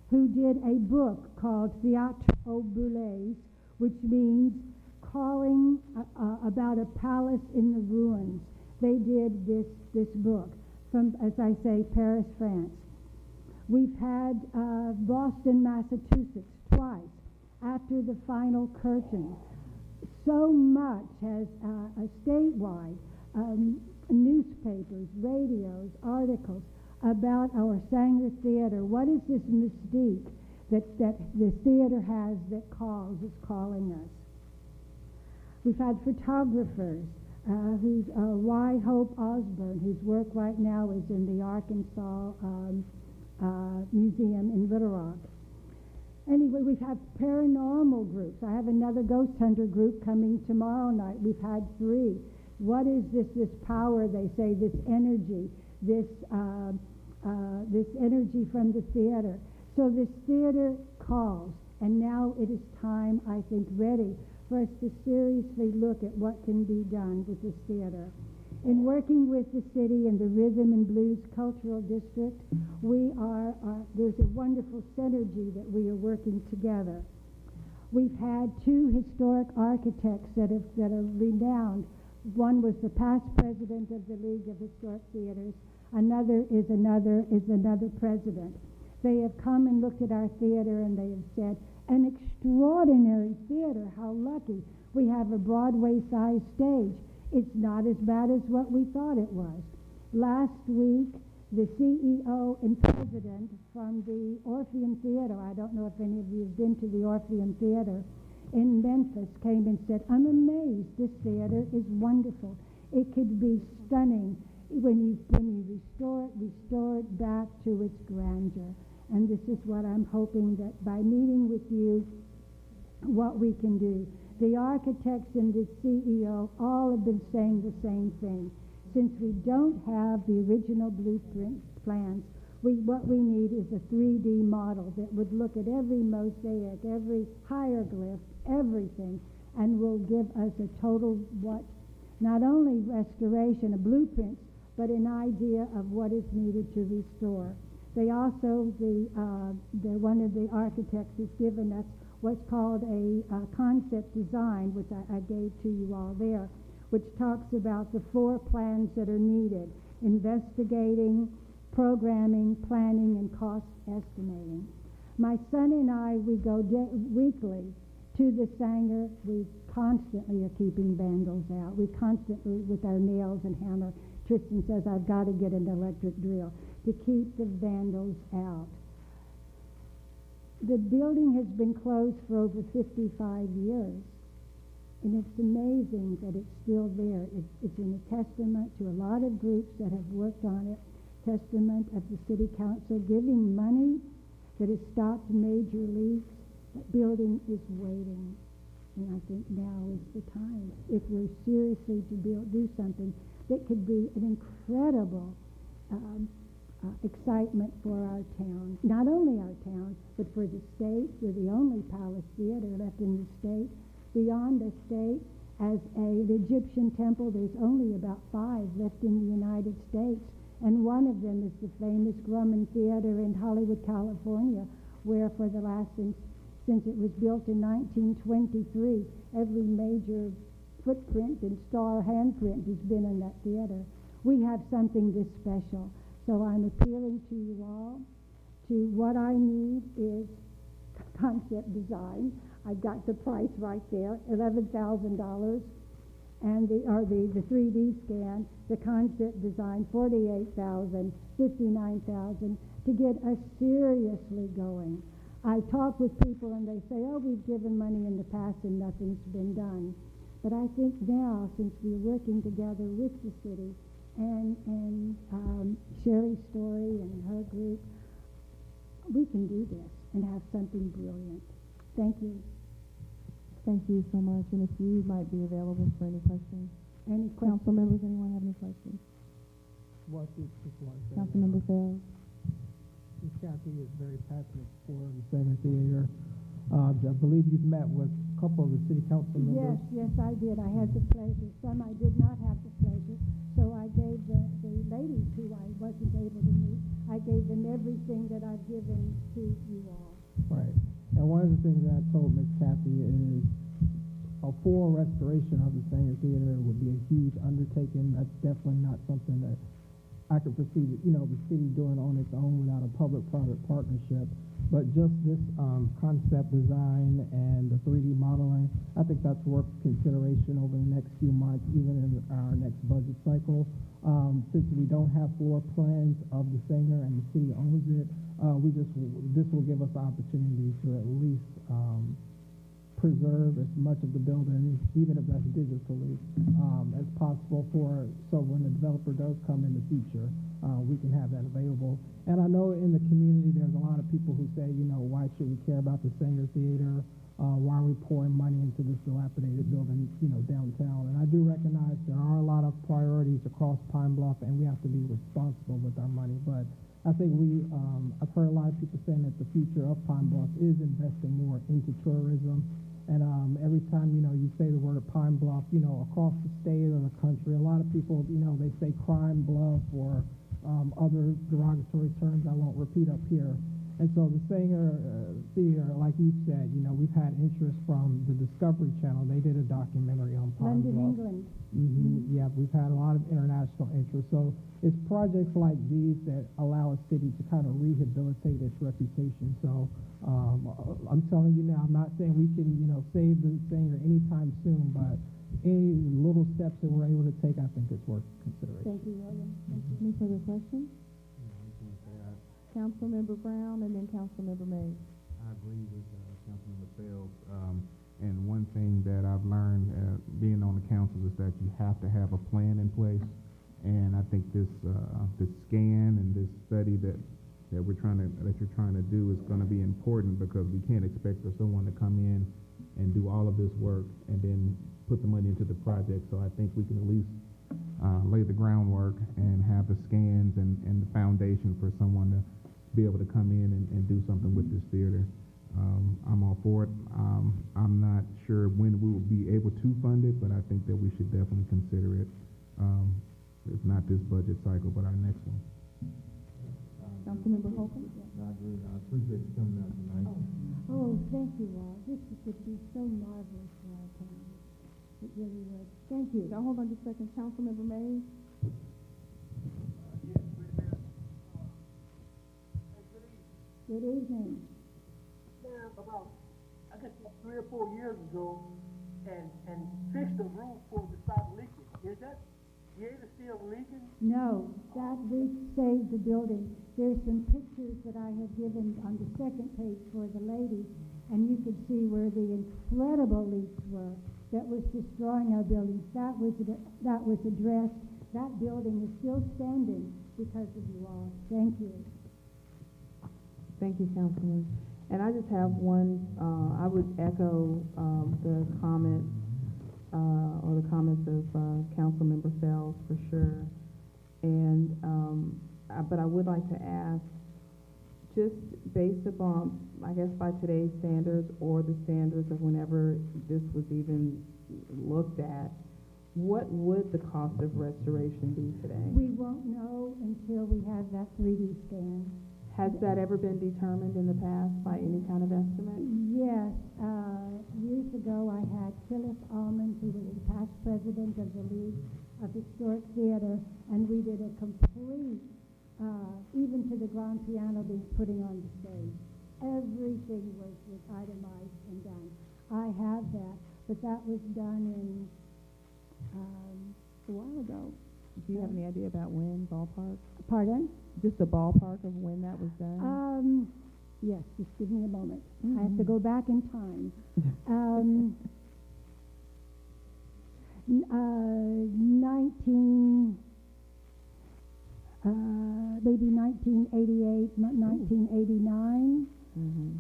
who did a book called Théâtre aux Boulets, which means calling about a palace in the ruins. They did this book from, as I say, Paris, France. We've had Boston, Massachusetts, twice, after the final curtain. So much has statewide, newspapers, radios, articles about our Sanger Theater. What is this mystique that the theater has that is calling us. We've had photographers, who's Y. Hope Osborne, whose work right now is in the Arkansas Museum in Little Rock. Anyway, we've had paranormal groups. I have another ghost hunter group coming tomorrow night. We've had 3. What is this power, they say, this energy, this energy from the theater? So this theater calls, and now it is time, I think, ready for us to seriously look at what can be done with this theater. In working with the city and the Rhythm and Blues Cultural District, there's a wonderful synergy that we are working together. We've had 2 historic architects that are renowned. One was the past president of the League of Historic Theaters. Another is another president. They have come and looked at our theater and they have said, an extraordinary theater, how lucky. We have a Broadway-sized stage. It's not as bad as what we thought it was. Last week, the CEO and president from the Orpheum Theater, I don't know if any of you have been to the Orpheum Theater in Memphis, came and said, I'm amazed, this theater is wonderful. It could be stunning when you restore it back to its grandeur. And this is what I'm hoping that by meeting with you, what we can do. The architects and the CEO all have been saying the same thing. Since we don't have the original blueprint plans, what we need is a 3D model that would look at every mosaic, every hieroglyph, everything, and will give us a total not only restoration of blueprints, but an idea of what is needed to restore. They also, one of the architects has given us what's called a concept design, which I gave to you all there, which talks about the 4 plans that are needed: investigating, programming, planning, and cost estimating. My son and I, we go weekly to the Sanger. We constantly are keeping vandals out. We constantly, with our nails and hammer, Tristan says, I've got to get an electric drill to keep the vandals out. The building has been closed for over 55 years, and it's amazing that it's still there. It's in a testament to a lot of groups that have worked on it, testament of the city council giving money that has stopped major leaks. That building is waiting, and I think now is the time, if we're seriously to do something that could be an incredible excitement for our town. Not only our town, but for the state. We're the only palace theater left in the state. Beyond the state, as the Egyptian temple, there's only about 5 left in the United States. And one of them is the famous Grumman Theater in Hollywood, California, where for the last, since it was built in 1923, every major footprint and star handprint has been in that theater. We have something this special. So I'm appealing to you all. What I need is concept design. I got the price right there, $11,000, and the 3D scan, the concept design, $48,000, $59,000, to get us seriously going. I talk with people and they say, oh, we've given money in the past and nothing's been done. But I think now, since we're working together with the city and Sherry's story and her group, we can do this and have something brilliant. Thank you. Thank you so much. And if you might be available for any questions. Any questions? Council members, anyone have any questions? Well, just want to say, Councilmember Fails. Ms. Kathy is very passionate for the Sanger Theater. I believe you've met with a couple of the city council members. Yes, I did. I had the pleasure. Some I did not have the pleasure. So I gave the ladies who I wasn't able to meet, I gave them everything that I've given to you all. Right. And one of the things that I told Ms. Kathy is a full restoration of the Sanger Theater would be a huge undertaking. That's definitely not something that I could foresee, the city doing on its own without a public-private partnership. But just this concept design and the 3D modeling, I think that's worth consideration over the next few months, even in our next budget cycle. Since we don't have floor plans of the Sanger and the city owns it, this will give us the opportunity to at least, preserve as much of the building, even if that's digitally, as possible so when the developer does come in the future, we can have that available. And I know in the community, there's a lot of people who say, why should we care about the Sanger Theater? Why are we pouring money into this dilapidated building, downtown? And I do recognize there are a lot of priorities across Pine Bluff, and we have to be responsible with our money. But I think I've heard a lot of people saying that the future of Pine Bluff is investing more into tourism. And every time, you say the word Pine Bluff, across the state or the country, a lot of people, they say crime bluff or other derogatory terms I won't repeat up here. And so the Sanger Theater, like you said, we've had interest from the Discovery Channel. They did a documentary on Pine London, Bluff. England. Mm-hmm. Yeah, we've had a lot of international interest. So it's projects like these that allow a city to kind of rehabilitate its reputation. So I'm telling you now, I'm not saying we can, save the Sanger anytime soon, but any little steps that we're able to take, I think it's worth consideration. Thank you, William. Thank you. Any further questions? Councilmember Brown and then Councilmember Mays. I agree with Councilmember Fells. And one thing that I've learned being on the council is that you have to have a plan in place. And I think this scan and this study that you're trying to do is going to be important, because we can't expect for someone to come in and do all of this work and then put the money into the project. So I think we can at least lay the groundwork and have the scans and the foundation for someone to be able to come in and do something with this theater. I'm all for it. I'm not sure when we will be able to fund it, but I think that we should definitely consider it, if not this budget cycle, but our next one. Councilmember Holcomb? I agree. I appreciate you coming out tonight. Oh, thank you all. This would be so marvelous for our town. It really would. Thank you. Now, hold on just a second. Councilmember Mays? Good evening. There about, I guess, 3 or 4 years ago, and fixed the roof for the stop leaking. Is that the area still leaking? No, that leak saved the building. There's some pictures that I have given on the second page for the ladies, and you could see where the incredible leaks were that was destroying our buildings. That was addressed. That building is still standing because of you all. Thank you. Thank you, Councilman. And I just have one, I would echo the comment or the comments of Councilmember Fells for sure. And, but I would like to ask, just based upon, I guess by today's standards or the standards of whenever this was even looked at, what would the cost of restoration be today? We won't know until we have that 3D scan. Has that ever been determined in the past by any kind of estimate? Yes. Years ago, I had Philip Allman, who was the past president of the League of Historic Theater, and we did a complete, even to the grand piano being putting on the stage. Everything was itemized and done. I have that, but that was done in a while ago. Do you have any idea about when, ballpark? Pardon? Just a ballpark of when that was done? Yes, just give me a moment. I have to go back in time. Maybe 1988, 1989.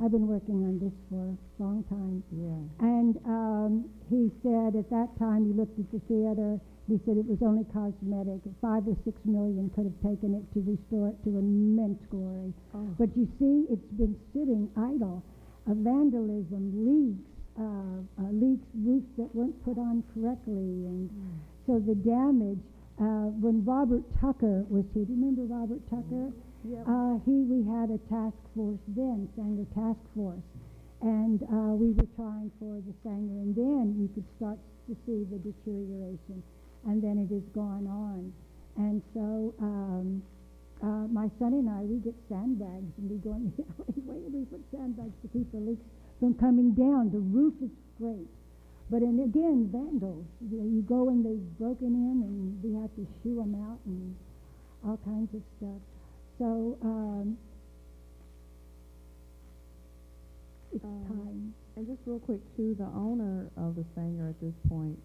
I've been working on this for a long time. Yeah. And he said at that time, he looked at the theater, he said it was only cosmetic. 5 or 6 million could have taken it to restore it to immense glory. Oh. But you see, it's been sitting idle. Vandalism, leaks, roofs that weren't put on correctly. And so the damage, when Robert Tucker was here, do you remember Robert Tucker? Yep. We had a task force then, Sanger Task Force, and we were trying for the Sanger, and then you could start to see the deterioration, and then it has gone on. And so my son and I, we get sandbags, and we go in the alleyway, and we put sandbags to keep the leaks from coming down. The roof is great. But and again, vandals, you go and they've broken in, and we have to shoo them out and all kinds of stuff. So it's time. And just real quick too, the owner of the Sanger at this point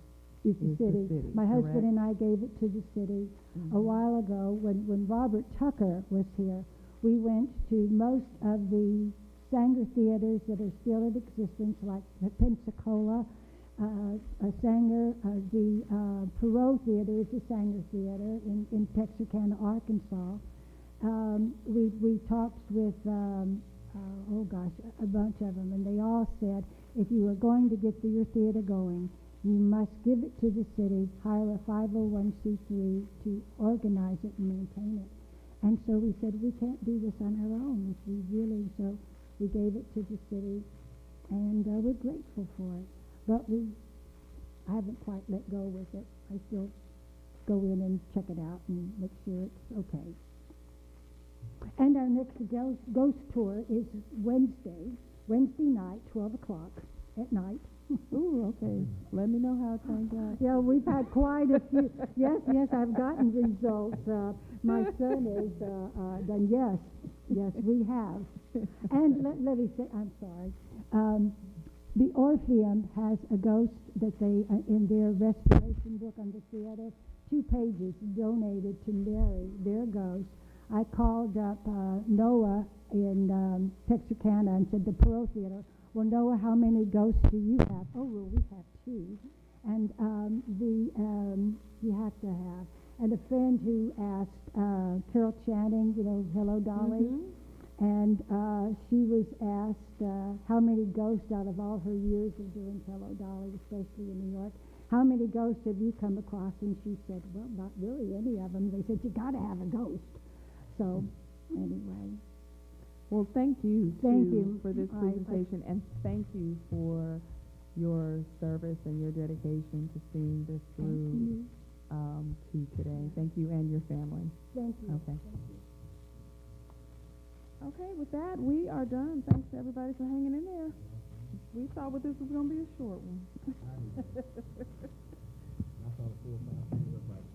Is the city. My husband correct? and I gave it to the city Mhm. a while ago when Robert Tucker was here. We went to most of the Sanger theaters that are still in existence, like the Pensacola, Sanger, the Perot Theater is the Sanger Theater in Texarkana, Arkansas. We talked with, a bunch of them, and they all said, if you are going to get your theater going, you must give it to the city, hire a 501c3 to organize it and maintain it. And so we said, we can't do this on our own. So we gave it to the city, and we're grateful for it. But I haven't quite let go with it. I still go in and check it out and make sure it's okay. And our next ghost tour is Wednesday night, 12 o'clock at night. Ooh, okay. Let me know how it turns out. Yeah, we've had quite a few. Yes, I've gotten results. My son is done. Yes, we have. And let me say, I'm sorry. The Orpheum has a ghost that they, in their restoration book on the theater, 2 pages donated to Mary, their ghost. I called up Noah in Texarkana and said, the Perot Theater, well, Noah, how many ghosts do you have? Oh, well, we have 2. And you have to have. And a friend who asked Carol Channing, Hello, Dolly. Mm-hmm. And she was asked how many ghosts out of all her years of doing Hello, Dolly, especially in New York, how many ghosts have you come across? And she said, well, not really any of them. They said, you got to have a ghost. So, anyway. Well, thank you for this All right, presentation, and thank you for your service and your dedication to seeing this through to today. Thank you and your family. Thank you. Okay. Thank you. Okay, with that, we are done. Thanks to everybody for hanging in there. We thought this was going to be a short one. I saw the 4 or 5 things, I was like,